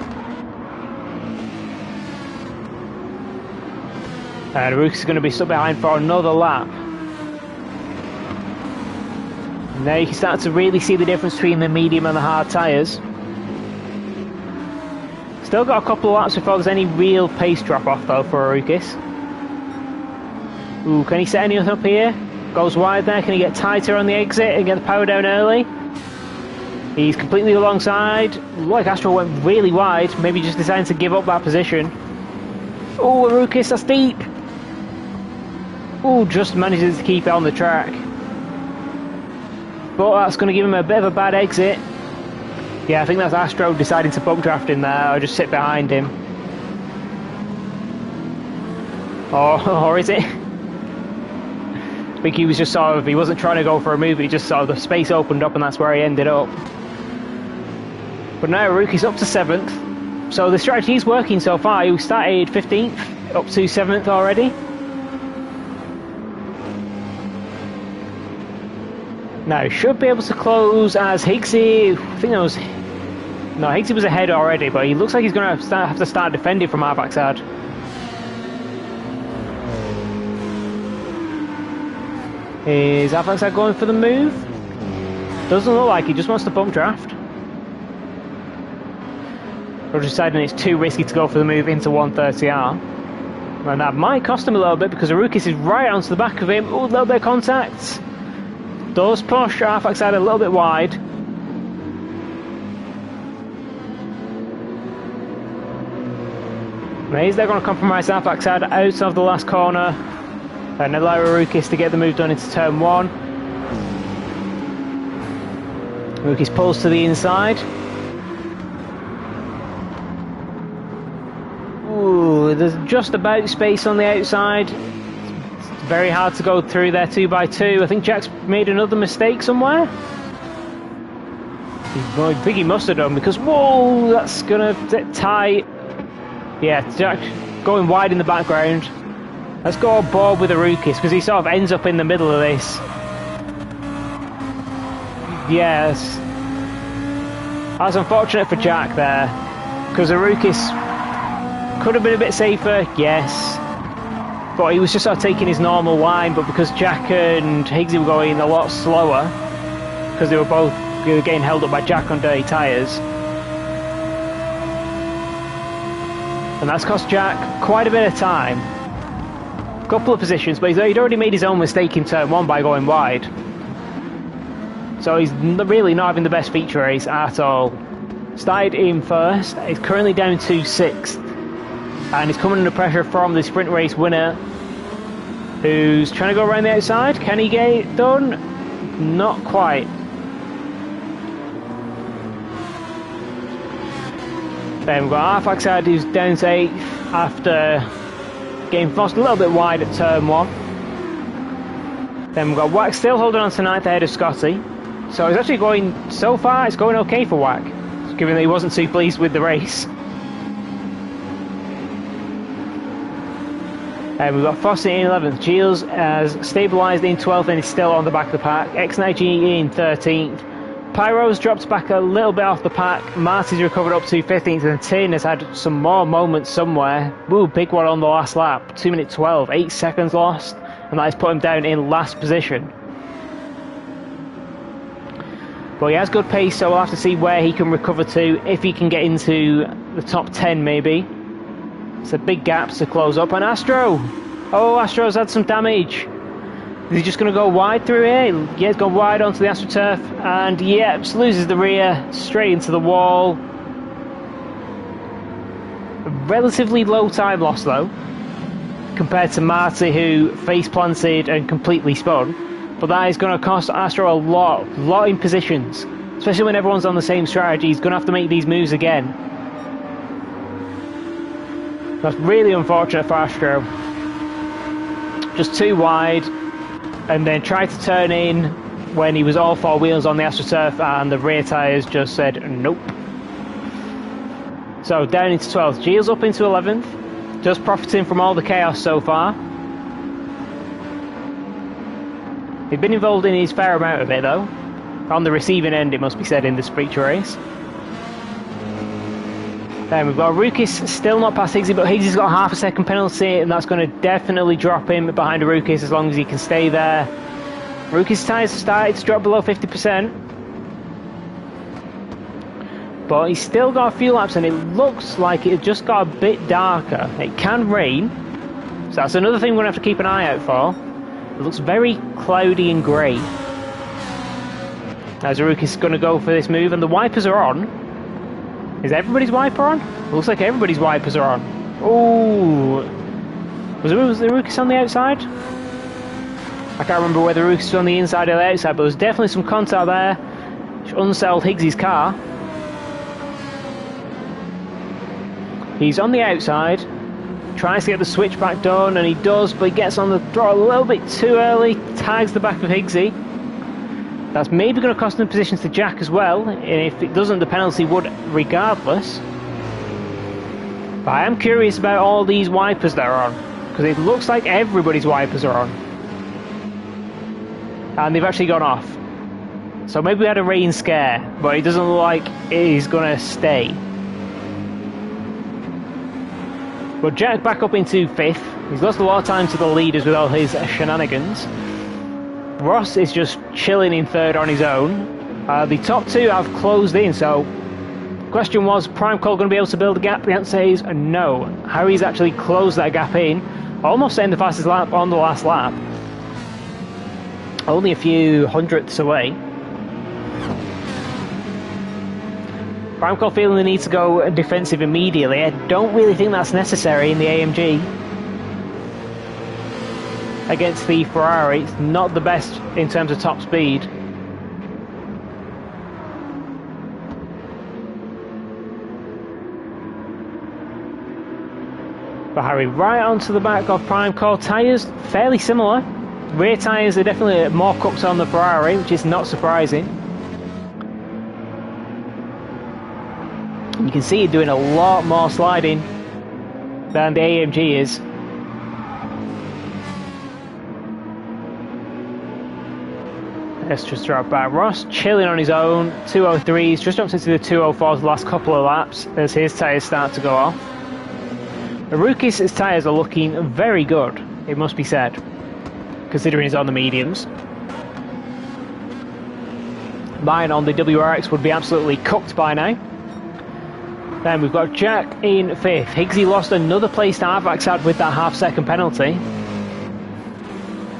And Arukis is going to be stuck behind for another lap. Now you can start to really see the difference between the medium and the hard tyres. Still got a couple of laps before there's any real pace drop off though for Arukis. Ooh, can he set anything up here? Goes wide there, can he get tighter on the exit and get the power down early? He's completely alongside. Like Astro went really wide, maybe just deciding to give up that position. Oh, Arukis, that's deep. Oh, just manages to keep it on the track. But that's going to give him a bit of a bad exit. Yeah, I think that's Astro deciding to bump draft in there, or just sit behind him. Or is it? I think he was just sort of, he wasn't trying to go for a move, he just sort of, the space opened up and that's where he ended up. But now Aruki's up to 7th. So the strategy is working so far. He started 15th, up to 7th already. Now, should be able to close as Higgsy. I think that was. No, Higgsy was ahead already, but he looks like he's going to have to start defending from our backside. Is our backside going for the move? Doesn't look like he just wants to bump draft. Or deciding it's too risky to go for the move into 130R. And that might cost him a little bit because Arukis is right onto the back of him. Oh, a little bit of contact. Does push our backside a little bit wide. Is they're going to compromise our backside out of the last corner and allow Arukis to get the move done into turn 1. Arukis pulls to the inside. Ooh, there's just about space on the outside. It's very hard to go through there 2x2. I think Jack's made another mistake somewhere. I think he must have done because, whoa, that's going to tie. Yeah, Jack going wide in the background. Let's go on board with Arukis because he sort of ends up in the middle of this. Yes. That's unfortunate for Jack there because Arukis could have been a bit safer, yes. But he was just sort of taking his normal line, but because Jack and Higgsy were going a lot slower because they were getting held up by Jack on dirty tyres. And that's cost Jack quite a bit of time. A couple of positions, but he'd already made his own mistake in turn 1 by going wide. So he's really not having the best feature race at all. Started in first, he's currently down to 6th. And he's coming under pressure from the sprint race winner, who's trying to go around the outside. Can he get it done? Not quite. Then we've got our backside who's down to 8th after getting forced a little bit wide at turn 1. Then we've got Wack still holding on to 9th ahead of Scotty. So it's actually going, so far it's going okay for Wack, given that he wasn't too pleased with the race. And we've got Foster in 11th. Giles has stabilised in 12th and is still on the back of the pack. X9G in 13th. Pyro's dropped back a little bit off the pack. Marty's recovered up to 15th, and Tin has had some more moments somewhere. Woo, big one on the last lap. 2 minute 12, 8 seconds lost, and that has put him down in last position. But he has good pace, so we'll have to see where he can recover to, if he can get into the top 10 maybe. It's a big gap to close up. And Astro! Oh, Astro's had some damage. Is he just going to go wide through here? Yeah, he's gone wide onto the AstroTurf. And yeah, loses the rear straight into the wall. A relatively low time loss though, compared to Marty, who face planted and completely spun. But that is going to cost Astro a lot in positions. Especially when everyone's on the same strategy. He's going to have to make these moves again. That's really unfortunate for Astro. Just too wide, and then tried to turn in when he was all 4 wheels on the AstroTurf, and the rear tyres just said nope. So down into 12th. Giles up into 11th, just profiting from all the chaos so far. He'd been involved in his fair amount of it though. On the receiving end, it must be said, in this feature race. Then we've got Arukis still not past Higgsy, but Higgsy's got a half a second penalty, and that's going to definitely drop him behind Arukis as long as he can stay there. Arukis' tyres have started to drop below 50%, but he's still got a few laps, and it looks like it just got a bit darker. It can rain, so that's another thing we're going to have to keep an eye out for. It looks very cloudy and grey. As Arukis is going to go for this move, and the wipers are on. Is everybody's wiper on? It looks like everybody's wipers are on. Oh, was the Arukis on the outside? I can't remember whether Arukis was on the inside or the outside, but there's definitely some contact there, which unsettled Higgsy's car. He's on the outside, tries to get the switchback done, and he does, but he gets on the throttle a little bit too early, tags the back of Higgsy. That's maybe going to cost him positions to Jack as well, and if it doesn't, the penalty would regardless. But I am curious about all these wipers that are on, because it looks like everybody's wipers are on. And they've actually gone off. So maybe we had a rain scare, but it doesn't look like it is going to stay. But Jack back up into 5th. He's lost a lot of time to the leaders with all his shenanigans. Ross is just chilling in 3rd on his own. The top 2 have closed in, so the question was, Prime Call going to be able to build a gap? The answer is no. Harry's actually closed that gap in, almost setting the fastest lap on the last lap. Only a few hundredths away. Prime Call feeling the need to go defensive immediately. I don't really think that's necessary in the AMG. Against the Ferrari, it's not the best in terms of top speed. But Harry right onto the back of Prime Call. Tyres fairly similar. Rear tyres are definitely more cooked on the Ferrari, which is not surprising. You can see it doing a lot more sliding than the AMG is. Let's just drop back. Ross chilling on his own. 203s, just jumped into the 204s the last couple of laps as his tyres start to go off. The rookie's tyres are looking very good, it must be said, considering he's on the mediums. Mine on the WRX would be absolutely cooked by now. Then we've got Jack in 5th. Higgsy lost another place to Avax had with that half-second penalty.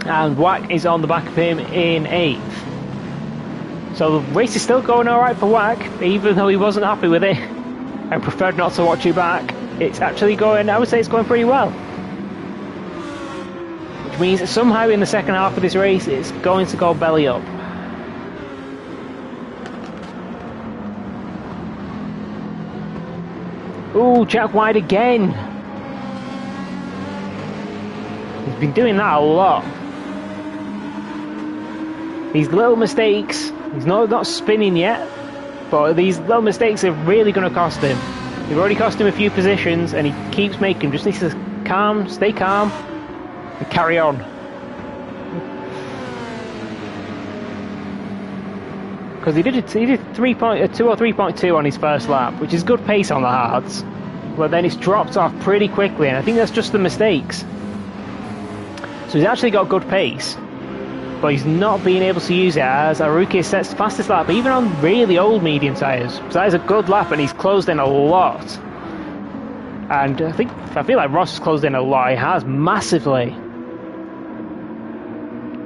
And Wack is on the back of him in 8th. So the race is still going alright for Wack, even though he wasn't happy with it and preferred not to watch it back. It's actually going, I would say it's going pretty well. Which means that somehow in the second half of this race it's going to go belly up. Ooh, Jack wide again. He's been doing that a lot. These little mistakes, he's not spinning yet, but these little mistakes are really going to cost him. They've already cost him a few positions and he keeps making them. Just needs to stay calm and carry on. Because he did 2 or 3.2 on his first lap, which is good pace on the hards, but then it's dropped off pretty quickly, and I think that's just the mistakes. So he's actually got good pace, but he's not being able to use it as Aruki sets the fastest lap, even on really old medium tyres. So that is a good lap, and he's closed in a lot. And I feel like Ross has closed in a lot. He has massively.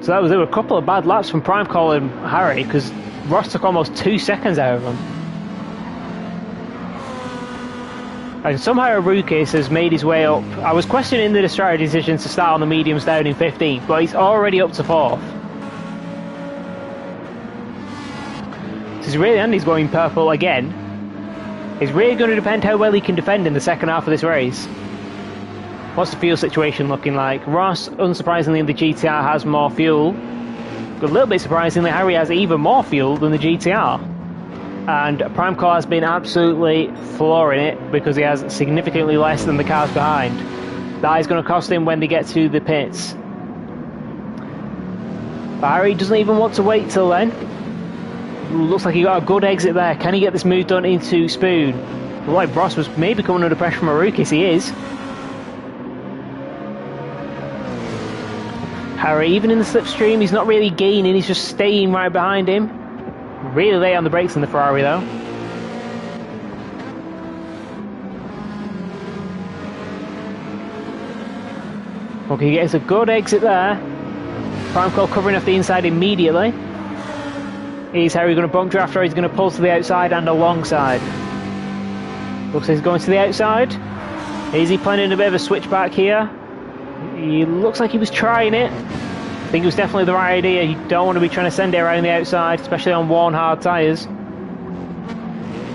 So there were a couple of bad laps from Prime Call and Harry, because Ross took almost 2 seconds out of him. And somehow Arukis has made his way up. I was questioning the strategy decision to start on the mediums down in 15th, but he's already up to 4th. So he's really, and he's going purple again. It's really going to depend how well he can defend in the second half of this race. What's the fuel situation looking like? Ross, unsurprisingly, in the GTR has more fuel. A little bit surprisingly, Harry has even more fuel than the GTR. And Prime Call has been absolutely flooring it because he has significantly less than the cars behind. That is going to cost him when they get to the pits. But Harry doesn't even want to wait till then. Looks like he got a good exit there. Can he get this move done into Spoon? Well, like Ross was maybe coming under pressure from Arukis, he is. Harry, even in the slipstream, he's not really gaining, he's just staying right behind him. Really late on the brakes in the Ferrari though. Okay, he gets a good exit there. Prime Call covering off the inside immediately. Is Harry going to bump draft, or he's going to pull to the outside and alongside? Looks like he's going to the outside. Is he planning a bit of a switchback here? He looks like he was trying it. I think it was definitely the right idea. You don't want to be trying to send it around the outside, especially on worn hard tyres.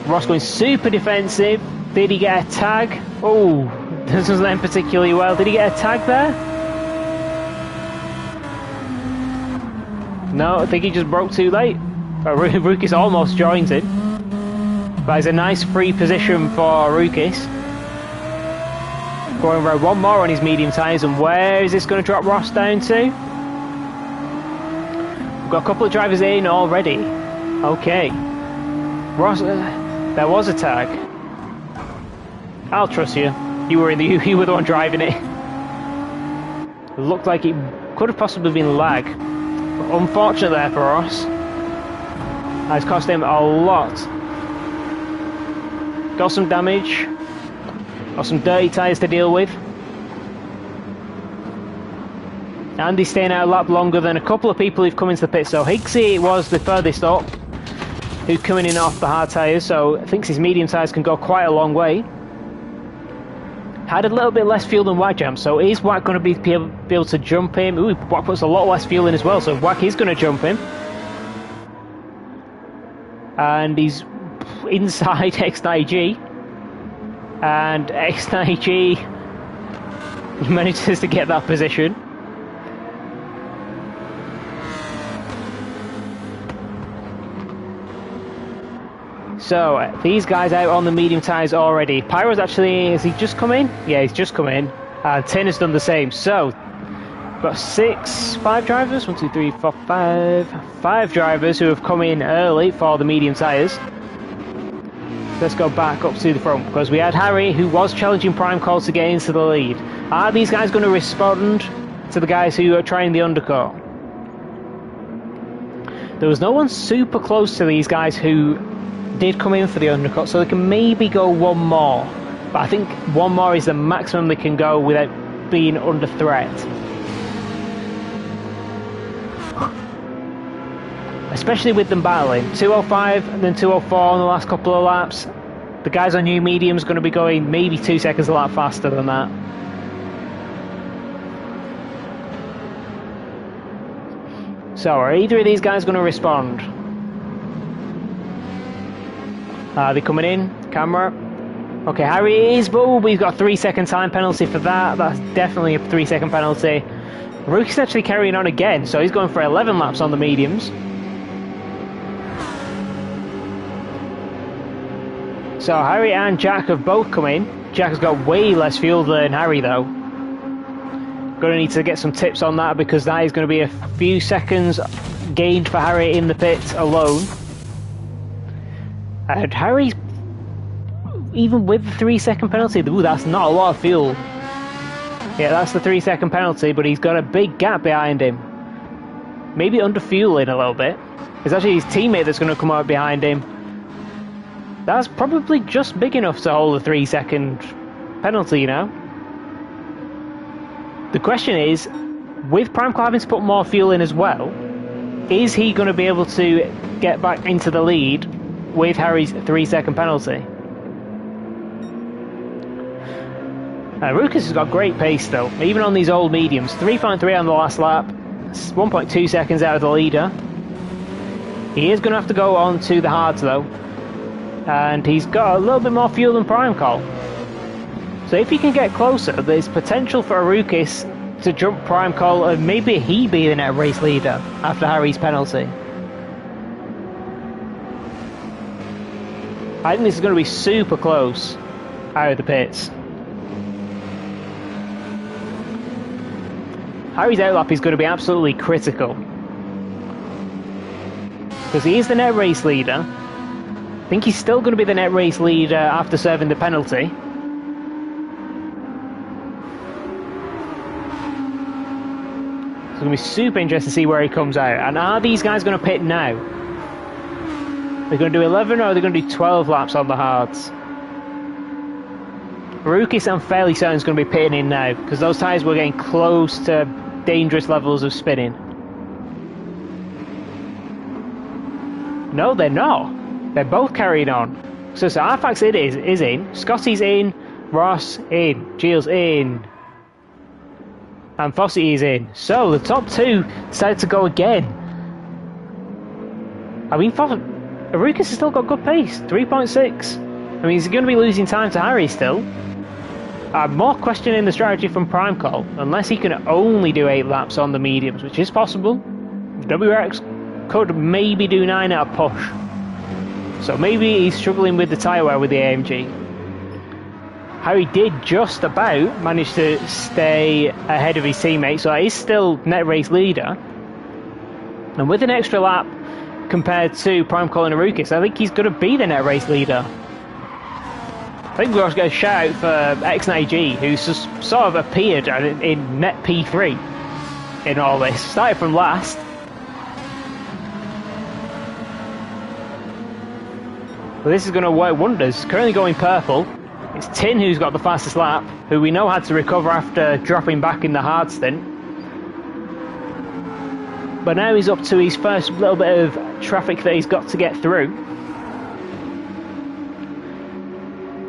Ross going super defensive. Did he get a tag? Oh, this doesn't end particularly well. Did he get a tag there? No, I think he just broke too late. Rukis almost joins him. But it's a nice free position for Rukis. Going around one more on his medium tyres, and where is this going to drop Ross down to? We've got a couple of drivers in already. Okay. Ross, there was a tag. I'll trust you. You were the one driving it. It looked like it could have possibly been lag. But unfortunate there for Ross. It's cost him a lot. Got some damage. Got some dirty tyres to deal with. And he's staying out a lap longer than a couple of people who've come into the pit. So Higgsy was the furthest up, who's coming in off the hard tyres, so I think his medium tyres can go quite a long way. Had a little bit less fuel than Wack Jam, so is Wack going to be able to jump him? Ooh, Wack puts a lot less fuel in as well, so Wack is going to jump him. And he's inside X9G. And X9G manages to get that position. So, these guys out on the medium tyres already. Pyro's actually, has he just come in? Yeah, he's just come in. And Tin has done the same. So, got five drivers? 1, 2, 3, 4, 5. 5 drivers who have come in early for the medium tyres. Let's go back up to the front, because we had Harry, who was challenging Prime Call to get into the lead. Are these guys going to respond to the guys who are trying the undercut? There was no one super close to these guys who did come in for the undercut, so they can maybe go one more. But I think one more is the maximum they can go without being under threat. Especially with them battling. 205 and then 204 on the last couple of laps. The guys on new mediums going to be going maybe 2 seconds a lap faster than that. So are either of these guys going to respond? Are they coming in? Camera. Okay, Harry is, but we've got a 3-second time penalty for that. That's definitely a 3-second penalty. Rookie's actually carrying on again, so he's going for 11 laps on the mediums. So Harry and Jack have both come in. Jack has got way less fuel than Harry though. Going to need to get some tips on that, because that is going to be a few seconds gained for Harry in the pit alone. And Harry's, even with the 3-second penalty, ooh, that's not a lot of fuel. Yeah, that's the 3-second penalty, but he's got a big gap behind him. Maybe under fueling a little bit. It's actually his teammate that's going to come out behind him. That's probably just big enough to hold a 3-second penalty, you know? The question is, with Prime Car having to put more fuel in as well, is he going to be able to get back into the lead with Harry's 3-second penalty? Rukas has got great pace though, even on these old mediums. 3.3 on the last lap, 1.2 seconds out of the leader. He is going to have to go on to the hards though, and he's got a little bit more fuel than Prime Call. So if he can get closer, there's potential for Arukis to jump Prime Call and maybe he be the net race leader after Harry's penalty. I think this is going to be super close out of the pits. Harry's outlap is going to be absolutely critical, because he is the net race leader. I think he's still going to be the net race leader after serving the penalty. It's going to be super interesting to see where he comes out. And are these guys going to pit now? They're going to do 11 or are they going to do 12 laps on the hards? Rukis, I'm fairly certain, is going to be pitting in now, because those tyres were getting close to dangerous levels of spinning. No, they're not. They're both carrying on. So Arfax is in, Scotty's in, Ross in, Gilles in, and Fossey is in. So the top two decided to go again. I mean, Arukas has still got good pace, 3.6. I mean, he's going to be losing time to Harry still. I'm more questioning the strategy from Prime Call, unless he can only do 8 laps on the mediums, which is possible. WRX could maybe do 9 at a push. So maybe he's struggling with the tyre wear with the AMG. Harry did just about manage to stay ahead of his teammate, so he's still net race leader. And with an extra lap compared to Prime Colin Arukis. I think he's going to be the net race leader. I think we've also got a shout out for X90G, who's just sort of appeared in net P3 in all this. Started from last. But this is going to work wonders. Currently going purple. It's Tin who's got the fastest lap, who we know had to recover after dropping back in the hard stint. But now he's up to his first little bit of traffic that he's got to get through.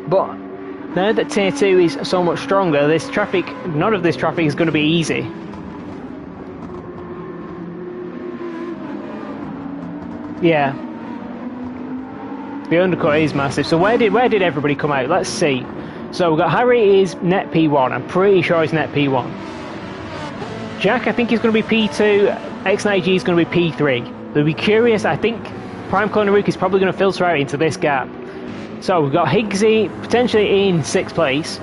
But now that Tier 2 is so much stronger, this traffic, none of this traffic is going to be easy. Yeah. The undercut is massive. So where did everybody come out? Let's see. So we've got Harry is net P1. I'm pretty sure he's net P1. Jack, I think he's going to be P2. X90G is going to be P3. They'll be curious. I think Prime Colin Arukis is probably going to filter out into this gap. So we've got Higgsy potentially in 6th place.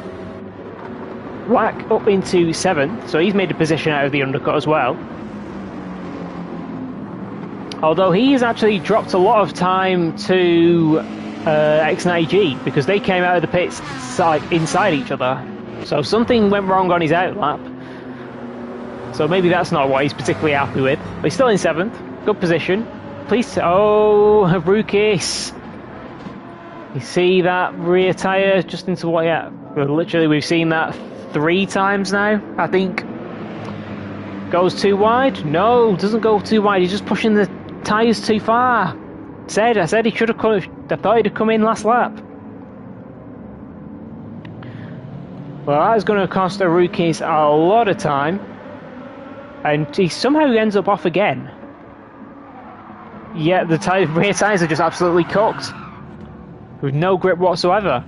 Whack up into 7th. So he's made a position out of the undercut as well. Although he has actually dropped a lot of time to X90G because they came out of the pits inside each other. So something went wrong on his outlap. So maybe that's not what he's particularly happy with. But he's still in 7th. Good position. Please. Oh, Arukis. You see that rear tyre just into what? Yeah. Literally, we've seen that 3 times now, I think. Goes too wide? No, doesn't go too wide. He's just pushing the tyres too far. I said he should have come. I thought he'd have come in last lap. Well, that is going to cost the Arukis a lot of time, and he somehow ends up off again. Yeah, the rear tyres are just absolutely cooked, with no grip whatsoever.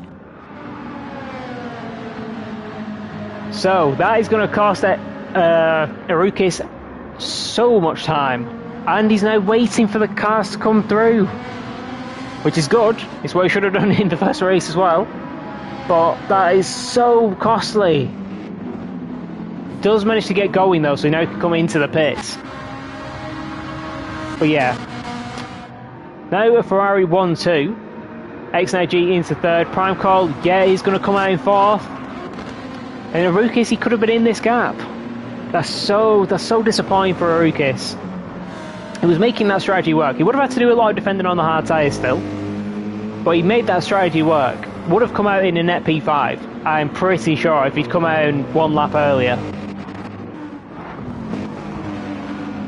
So that is going to cost Arukis so much time. And he's now waiting for the cars to come through, which is good. It's what he should have done in the first race as well. But that is so costly. Does manage to get going though, so he now can come into the pits. But yeah. Now a Ferrari 1-2. X90G into 3rd. Prime Call, yeah, he's going to come out in 4th. And Arukis, he could have been in this gap. That's so disappointing for Arukis. He was making that strategy work. He would have had to do a lot of defending on the hard tyres still, but he made that strategy work. Would have come out in a net P5, I'm pretty sure, if he'd come out in 1 lap earlier.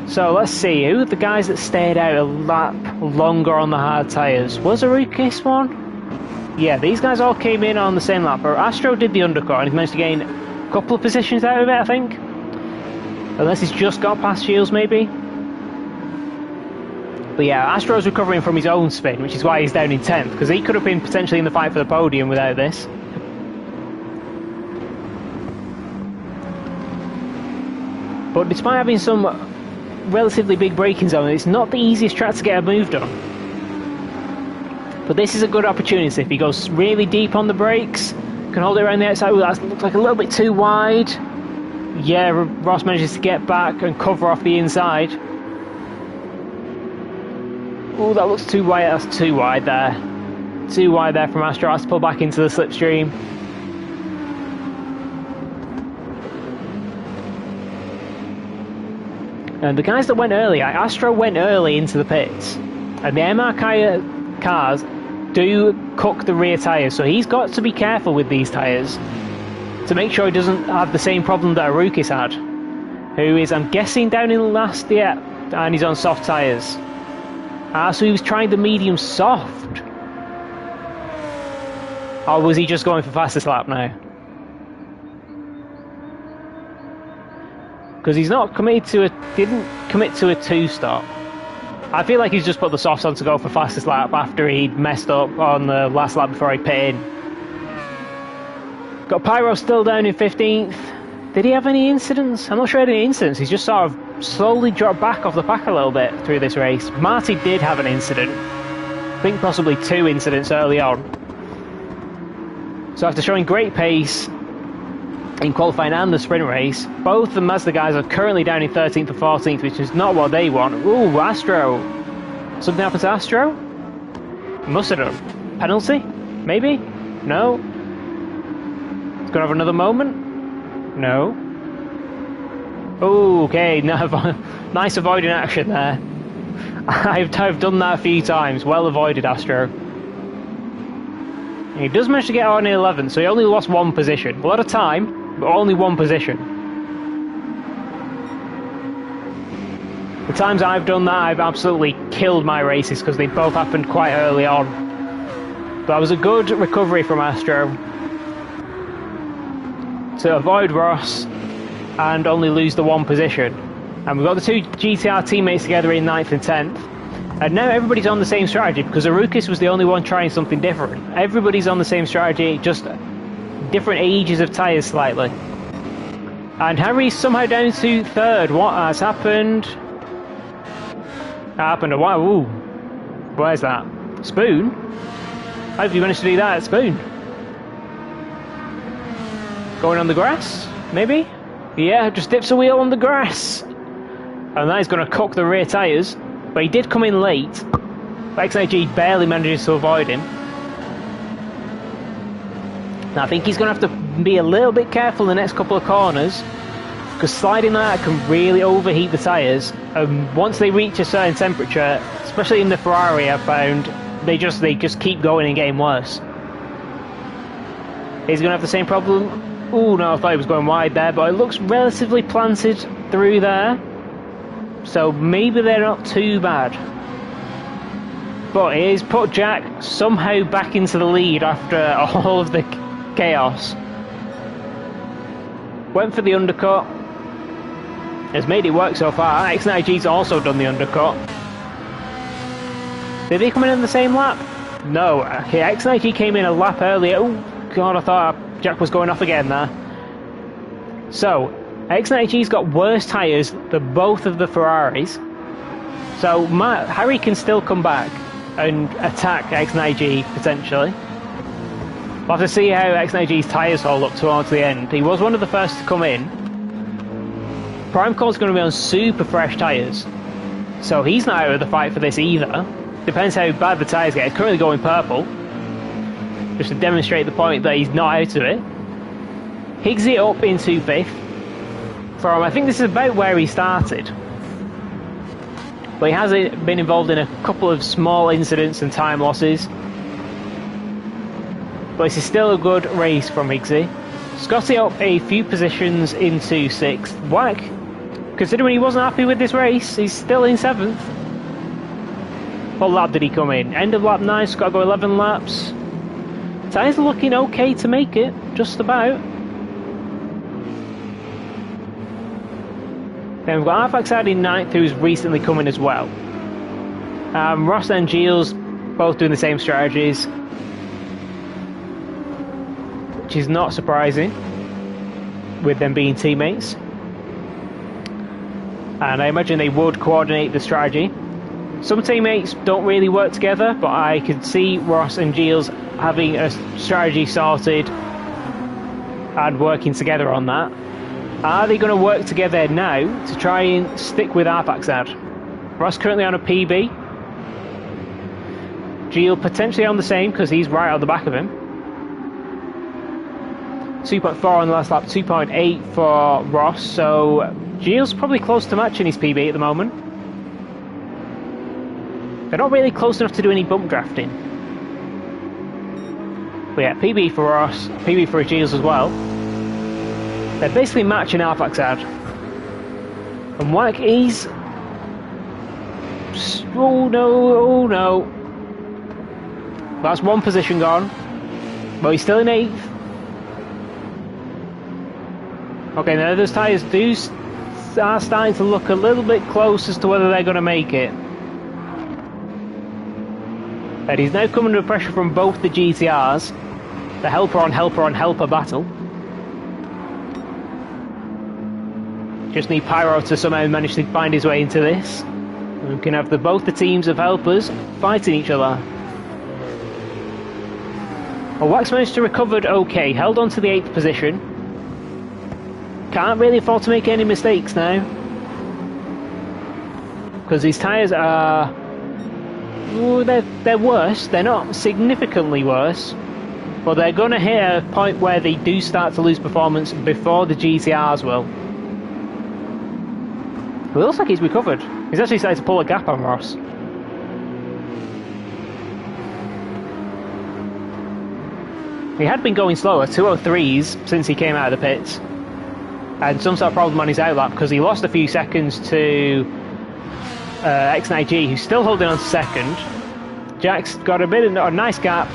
So let's see, who are the guys that stayed out a lap longer on the hard tyres? Was Arukis one? Yeah, these guys all came in on the same lap. Astro did the undercut and he managed to gain a couple of positions out of it, I think. Unless he's just got past Shields, maybe. But yeah, Astro's recovering from his own spin, which is why he's down in 10th, because he could have been potentially in the fight for the podium without this. But despite having some relatively big braking zone, it's not the easiest track to get a move done. But this is a good opportunity. If he goes really deep on the brakes, can hold it around the outside. Ooh, that looks like a little bit too wide. Yeah, Ross manages to get back and cover off the inside. Oh, that looks too wide. That's too wide there. Too wide there from Astro. Has to pull back into the slipstream. And the guys that went early, Astro went early into the pits. And the MR cars do cook the rear tyres, so he's got to be careful with these tyres to make sure he doesn't have the same problem that Arukis had, who is, I'm guessing, down in last, yeah, and he's on soft tyres. So he was trying the medium soft. Or was he just going for fastest lap now? Because he's not committed to didn't commit to a 2-stop. I feel like he's just put the softs on to go for fastest lap after he'd messed up on the last lap before he pit in. Got Pyro still down in 15th. Did he have any incidents? I'm not sure he had any incidents. He's just sort of slowly dropped back off the pack a little bit through this race. Marty did have an incident. I think possibly 2 incidents early on. So after showing great pace in qualifying and the sprint race, both the Mazda guys are currently down in 13th and 14th, which is not what they want. Ooh, Astro Something happened to Astro? Must have done. Penalty? Maybe? No? It's gonna have another moment? No. Okay, nice avoiding action there. I've done that a few times. Well avoided, Astro. He does manage to get on in 11th, so he only lost one position. A lot of time, but only one position. The times I've done that, I've absolutely killed my races because they both happened quite early on. But that was a good recovery from Astro to avoid Ross and only lose the one position. And we've got the two GTR teammates together in 9th and 10th. And now everybody's on the same strategy because Arukis was the only one trying something different. Everybody's on the same strategy, just different ages of tyres slightly. And Harry's somehow down to 3rd. What has happened? Happened a while. Ooh. Where's that? Spoon? How have you managed to do that at Spoon? Going on the grass? Maybe? Yeah, just dips a wheel on the grass. And that is going to cook the rear tyres. But he did come in late. But XIG barely manages to avoid him. Now I think he's going to have to be a little bit careful in the next couple of corners. Because sliding like that can really overheat the tyres. Once they reach a certain temperature, especially in the Ferrari, I've found they just keep going and getting worse. He's going to have the same problem. Oh no, I thought he was going wide there, but it looks relatively planted through there. So maybe they're not too bad. But he's put Jack somehow back into the lead after all of the chaos. Went for the undercut. Has made it work so far. X9G's also done the undercut. Did he come in the same lap? No. Okay, X9G came in a lap earlier. Oh god, I thought Jack was going off again there. So, X9G's got worse tyres than both of the Ferraris. So Harry can still come back and attack X9G potentially. We'll have to see how X9G's tyres hold up towards the end. He was one of the first to come in. Primecore's going to be on super fresh tyres. So he's not out of the fight for this either. Depends how bad the tyres get. It's currently going purple. Just to demonstrate the point that he's not out of it. Higgsy up into 5th. From, I think this is about where he started. But he has been involved in a couple of small incidents and time losses. But this is still a good race from Higgsy. Scotty up a few positions into 6th. Whack, considering he wasn't happy with this race, he's still in 7th. What lap did he come in? End of lap 9, Scott go 11 laps. Tyres are looking okay to make it, just about. Then we've got Arfaxad in 9th, who's recently come in as well. Ross and Giles both doing the same strategies, which is not surprising with them being teammates. And I imagine they would coordinate the strategy. Some teammates don't really work together, but I could see Ross and Giles having a strategy sorted and working together on that. Are they going to work together now to try and stick with Arfaxad? Ross currently on a PB. Gilles potentially on the same because he's right on the back of him. 2.4 on the last lap, 2.8 for Ross, so Gilles probably close to matching his PB at the moment. They're not really close enough to do any bump drafting. But yeah, PB for Ross, PB for Gilles as well. They're basically matching Arfaxad. And Wack, he's... Oh no, oh no. That's one position gone. But he's still in 8th. Okay, now those tyres are starting to look a little bit close as to whether they're going to make it. And he's now coming under pressure from both the GTRs. The helper on helper battle. Just need Pyro to somehow manage to find his way into this. We can have both the teams of helpers fighting each other. Well, Wax managed to recover okay, held on to the 8th position. Can't really afford to make any mistakes now. Because these tyres are they're worse. They're not significantly worse, but they're going to hit a point where they do start to lose performance before the GTRs will. It looks like he's recovered. He's actually started to pull a gap on Ross. He had been going slower, 203s, since he came out of the pits. And some sort of problem on his outlap because he lost a few seconds to X9G, who's still holding on to second. Jack's got a nice gap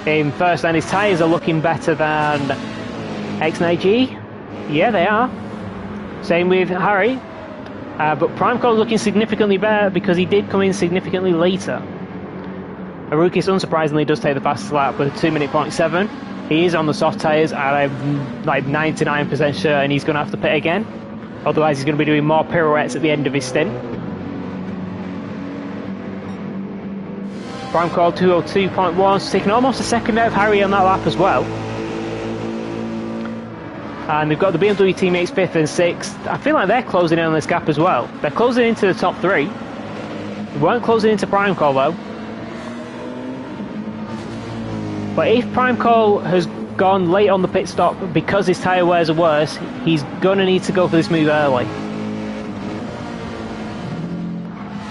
in first, and his tyres are looking better than X9G. Yeah, they are. Same with Harry. But Primecole's looking significantly better because he did come in significantly later. Arukis unsurprisingly does take the fastest lap with a 2:07. He is on the soft tyres, and I'm like 99% certain he's going to have to pit again. Otherwise he's going to be doing more pirouettes at the end of his stint. Primecole 202.1, taking almost a second out of Harry on that lap as well. And we've got the BMW teammates 5th and 6th. I feel like they're closing in on this gap as well. They're closing into the top 3. They weren't closing into Primecole though. But if Primecole has gone late on the pit stop because his tyre wears are worse, he's going to need to go for this move early.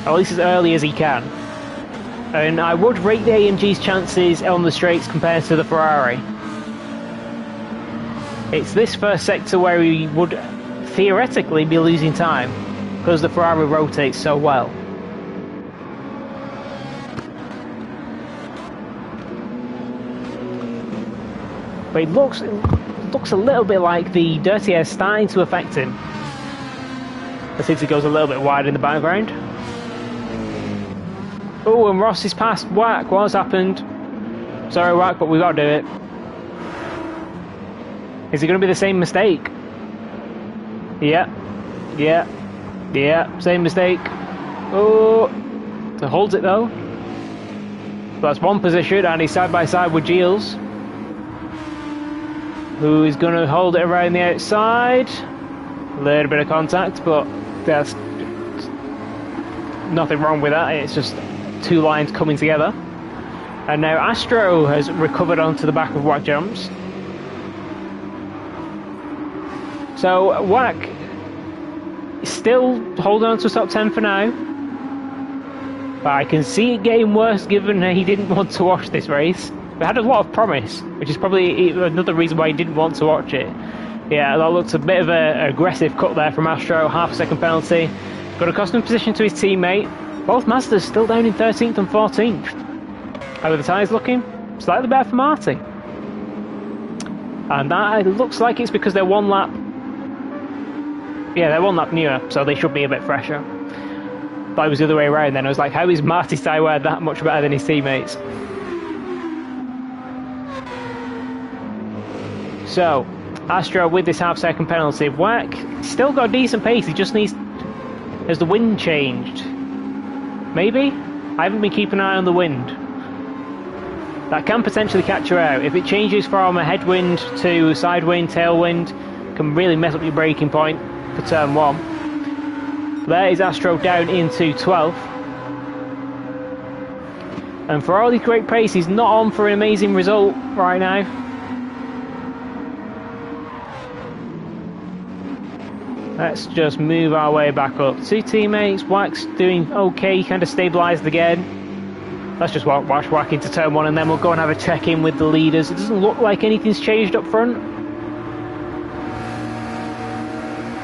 Or at least as early as he can. And I would rate the AMG's chances on the straights compared to the Ferrari. It's this first sector where he would theoretically be losing time because the Ferrari rotates so well. But it looks a little bit like the dirty air starting to affect him. I think he goes a little bit wide in the background. Oh, and Ross is past Whack. What's happened? Sorry, Whack, but we got to do it. Is it going to be the same mistake? Yeah. Same mistake. Oh, so holds it though. So that's one position, and he's side by side with Giles, who is going to hold it around the outside. A little bit of contact, but there's nothing wrong with that. It's just two lines coming together. And now Astro has recovered onto the back of Whack Jumps. So Whack is still holding on to a top 10 for now. But I can see it getting worse given he didn't want to watch this race. It had a lot of promise, which is probably another reason why he didn't want to watch it. Yeah, that looks a bit of an aggressive cut there from Astro, half a second penalty. Got a costing position to his teammate. Both Mazdas still down in 13th and 14th. How are the tyres looking? Slightly better for Marty. And that looks like it's because they're one lap... Yeah, they're one lap newer, so they should be a bit fresher. But it was the other way around then. I was like, how is Marty's tyre wear that much better than his teammates? So, Astro with this half-second penalty. Whack still got a decent pace. He just needs... Has the wind changed? Maybe? I haven't been keeping an eye on the wind. That can potentially catch her out. If it changes from a headwind to side wind, tailwind, can really mess up your braking point for turn 1. There is Astro down into 12th. And for all his great pace, he's not on for an amazing result right now. Let's just move our way back up. Two teammates, Whack's doing okay, kind of stabilised again. Let's just watch Whack into turn 1 and then we'll go and have a check-in with the leaders. It doesn't look like anything's changed up front.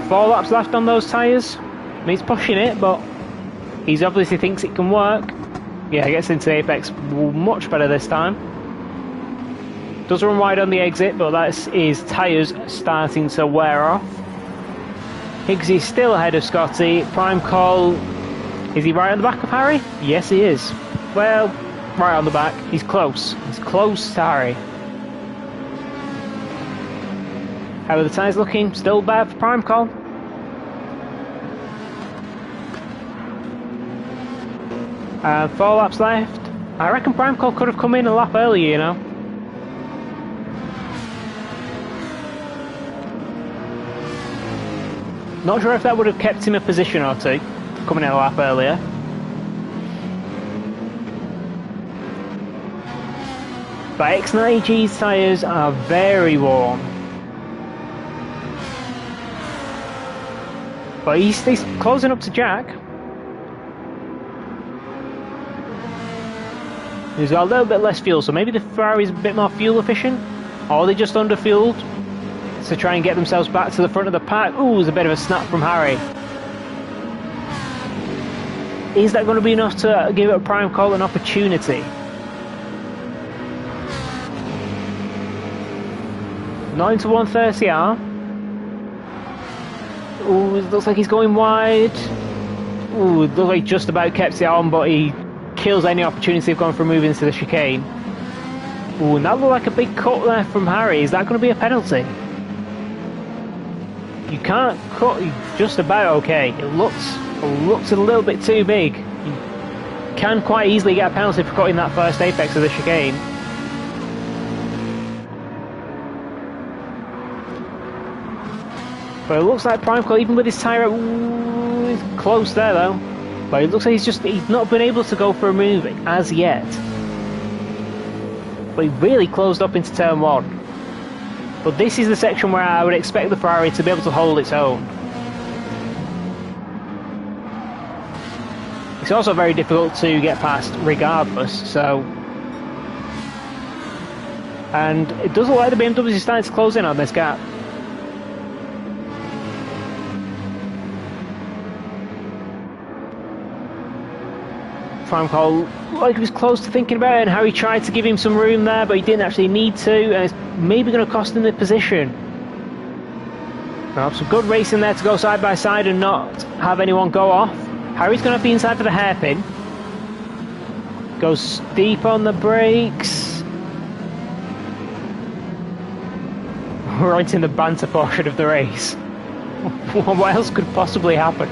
4 laps left on those tyres. I mean, he's pushing it, but he obviously thinks it can work. Yeah, he gets into the apex much better this time. Does run wide on the exit, but that's his tyres starting to wear off. Higgsy's still ahead of Scotty. Primecole, is he right on the back of Harry? Yes, he is. Well, right on the back. He's close. He's close to Harry. How are the tyres looking? Still bad for Primecole. And 4 laps left. I reckon Primecole could have come in a lap earlier, you know. Not sure if that would have kept him a position or two, coming in a lap earlier. But X90G's tyres are very warm. But he's closing up to Jack. He's got a little bit less fuel, so maybe the Ferrari's a bit more fuel efficient? Or are they just underfueled to try and get themselves back to the front of the pack? Ooh, there's a bit of a snap from Harry. Is that going to be enough to give it Prime Call an opportunity? Not into 130R. Ooh, it looks like he's going wide. Ooh, it looks like he just about kept it on, but he kills any opportunity of going for a move into the chicane. Ooh, and that looked like a big cut there from Harry. Is that going to be a penalty? You can't cut, just about okay. It looks a little bit too big. You can quite easily get a penalty for cutting that first apex of the chicane. But it looks like Prime Call, even with his tyre, he's close there though. But it looks like he's not been able to go for a move as yet. But he really closed up into turn 1. But this is the section where I would expect the Ferrari to be able to hold its own. It's also very difficult to get past regardless, so... And it does look like the BMW is starting to close in on this gap. Prime Call, like he was close to thinking about it, and Harry tried to give him some room there, but he didn't actually need to, and it's maybe going to cost him the position. Now, some good racing there to go side by side and not have anyone go off. Harry's going to be inside for the hairpin. Goes deep on the brakes. Right in the banter portion of the race. What else could possibly happen?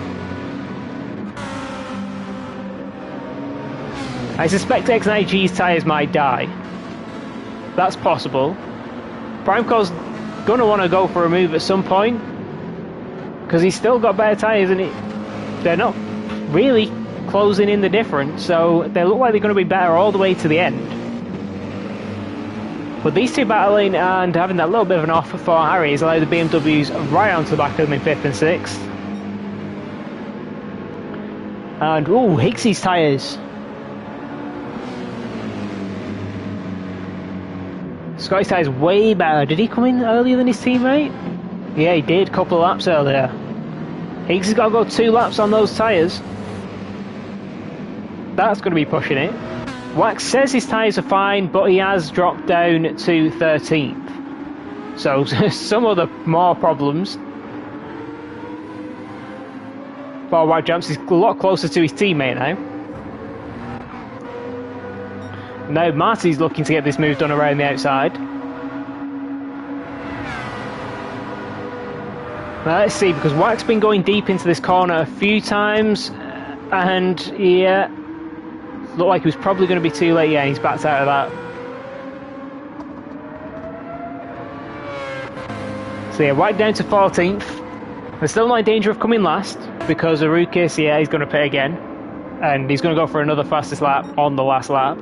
I suspect X90G's tyres might die. That's possible. Prime Call's going to want to go for a move at some point, because he's still got better tyres and they're not really closing in the difference, so they look like they're going to be better all the way to the end. But these two battling and having that little bit of an off for Harry has allowed the BMWs right onto the back of them in 5th and 6th. And, ooh, Higgsy's tyres. Scotty's tyres way better. Did he come in earlier than his teammate? Yeah, he did. Couple of laps earlier. Higgs has got to go 2 laps on those tyres. That's going to be pushing it. Wax says his tyres are fine, but he has dropped down to 13th. So, some other more problems. But White Jumps is a lot closer to his teammate now. Now Marty's looking to get this move done around the outside. Now let's see, because White's been going deep into this corner a few times, and yeah, looked like he was probably going to be too late. Yeah, he's backed out of that. So yeah, White down to 14th. There's still no danger of coming last, because Arukis, yeah, he's going to pit again, and he's going to go for another fastest lap on the last lap.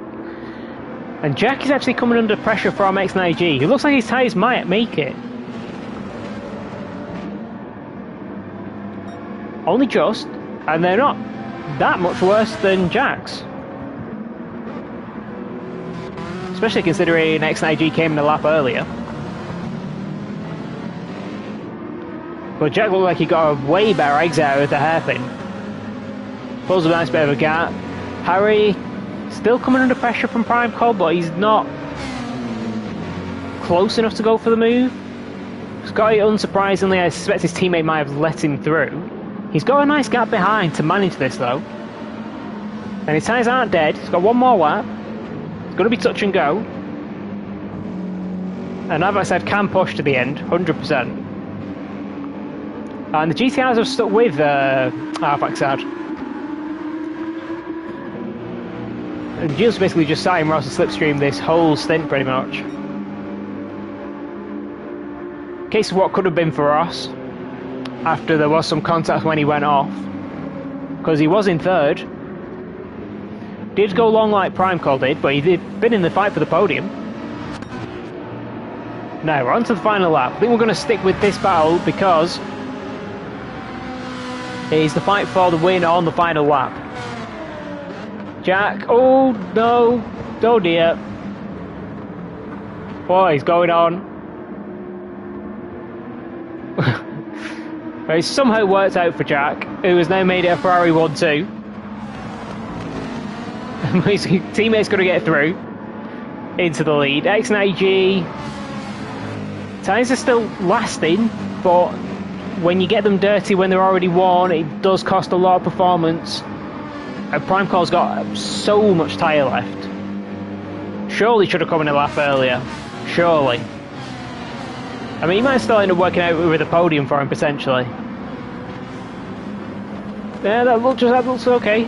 And Jack is actually coming under pressure from X90G. It looks like his tyres might make it. Only just, and they're not that much worse than Jack's. Especially considering X90G came in a lap earlier. But Jack looked like he got a way better exit out of the hairpin. Pulls a nice bit of a gap. Harry still coming under pressure from Prime Call, but he's not close enough to go for the move. Scotty, unsurprisingly, I suspect his teammate might have let him through. He's got a nice gap behind to manage this though. And his tyres aren't dead. He's got one more lap. It's going to be touch and go. And as I said, can push to the end, 100%. And the GTRs have stuck with Arfaxad. And Gilles basically just sat in Ross and Slipstream this whole stint pretty much. Case of what could have been for Ross, after there was some contact when he went off, because he was in 3rd. Did go long like Prime Call did, but he did been in the fight for the podium. Now we're on to the final lap. I think we're going to stick with this battle because it is the fight for the win on the final lap. Jack, oh no, oh dear. What is going on? It's somehow worked out for Jack, who has now made it a Ferrari 1-2. His teammate's going to get through into the lead. X90G, tyres are still lasting, but when you get them dirty when they're already worn, it does cost a lot of performance. And Primecore's got so much tyre left. Surely should have come in a lap earlier. Surely. I mean, he might still end up working out with a podium for him, potentially. Yeah, that looks okay.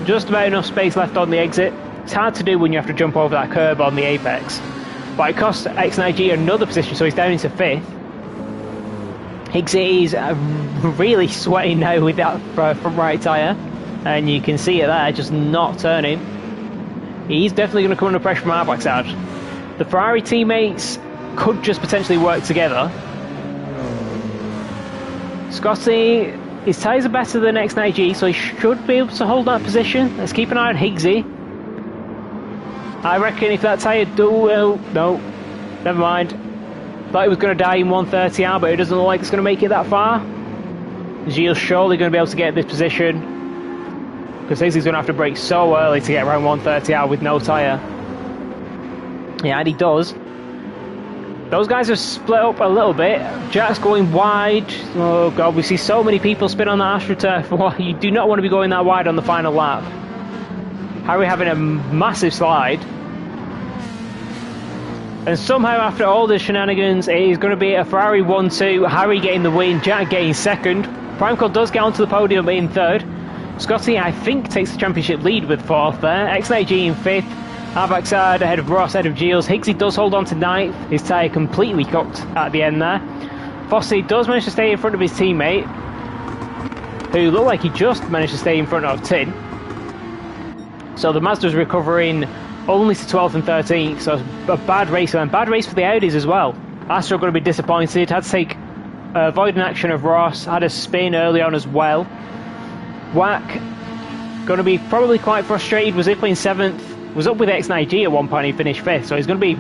Just about enough space left on the exit. It's hard to do when you have to jump over that curb on the apex. But it costs X9G another position, so he's down into 5th. Higgsy is really sweating now with that front right tyre. And you can see it there, just not turning. He's definitely going to come under pressure from our backside. The Ferrari teammates could just potentially work together. Scotty, his tyres are better than X9G, so he should be able to hold that position. Let's keep an eye on Higgsy. I reckon if that tyre no, never mind. Thought he was going to die in 130R, but it doesn't look like it's going to make it that far. Gilles surely going to be able to get this position, because Higgsy's going to have to brake so early to get around 130R with no tyre. Yeah, and he does. Those guys have split up a little bit. Jack's going wide. Oh god, we see so many people spin on that AstroTurf. Well, you do not want to be going that wide on the final lap. Harry having a massive slide. And somehow after all the shenanigans, it is going to be a Ferrari 1-2. Harry getting the win, Jack getting second. Primecore does get onto the podium in third. Scotty, I think, takes the championship lead with fourth there. X9G in fifth. Our backside ahead of Ross, ahead of Gilles. Higgsy does hold on to ninth. His tyre completely cooked at the end there. Fossey does manage to stay in front of his teammate, who looked like he just managed to stay in front of Tin. So the Mazda's recovering only to 12th and 13th, so it's a bad race, and bad race for the Audis as well. Astro going to be disappointed, had to take avoiding action of Ross, had a spin early on as well. Wack going to be probably quite frustrated, was Zipping 7th, was up with X9G at one point, he finished 5th, so he's going to be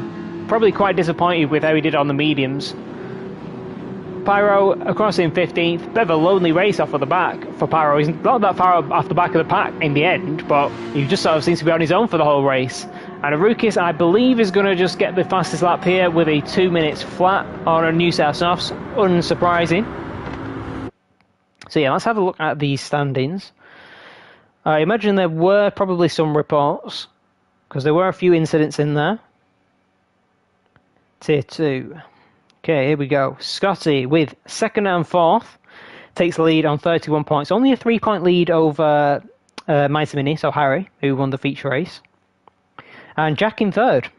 probably quite disappointed with how he did on the mediums. Pyro across in 15th, bit of a lonely race off of the back for Pyro. He's not that far off the back of the pack in the end, but he just sort of seems to be on his own for the whole race. And Arukis, I believe, is going to just get the fastest lap here with a 2 minutes flat on a new set of softs. Unsurprising. So yeah, let's have a look at these standings. I imagine there were probably some reports, because there were a few incidents in there. Tier 2. Okay, here we go. Scotty with second and fourth takes the lead on 31 points. Only a 3-point lead over Mighty Mini, so Harry, who won the feature race. And Jack in third.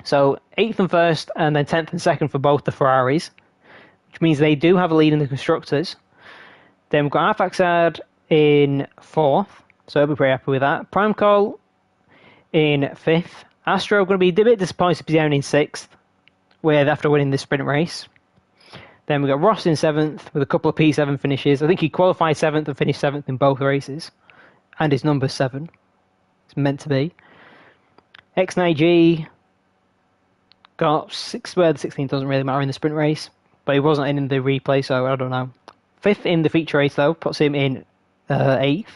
So 8th and 1st, and then 10th and 2nd for both the Ferraris, which means they do have a lead in the Constructors. Then we've got Arfaxad in 4th, so I'll be pretty happy with that. Primecore in 5th. Astro going to be a bit disappointed to be down in 6th. With after winning the sprint race. Then we got Ross in 7th with a couple of P7 finishes. I think he qualified 7th and finished 7th in both races. And his number's 7. It's meant to be. X9G got 6th, where the 16th doesn't really matter in the sprint race. But he wasn't in the replay, so I don't know. 5th in the feature race though, puts him in 8th.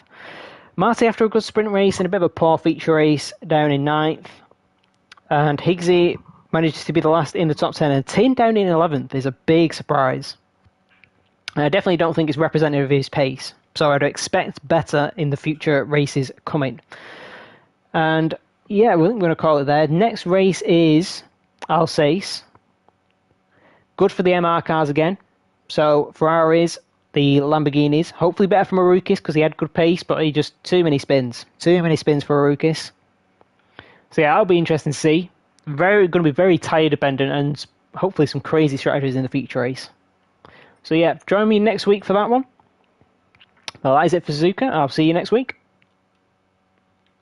Marty after a good sprint race and a bit of a poor feature race, down in 9th. And Higgsy manages to be the last in the top 10, and Tin down in 11th is a big surprise. And I definitely don't think it's representative of his pace, so I'd expect better in the future races coming. And yeah, we're going to call it there. Next race is Alsace. Good for the MR cars again. So Ferraris, the Lamborghinis, hopefully better from Arukis because he had good pace, but he just too many spins. Too many spins for Arukis. So yeah, that'll be interesting to see. Going to be very tyre dependent and hopefully some crazy strategies in the feature race. So yeah, join me next week for that one. Well, that is it for Suzuka. I'll see you next week.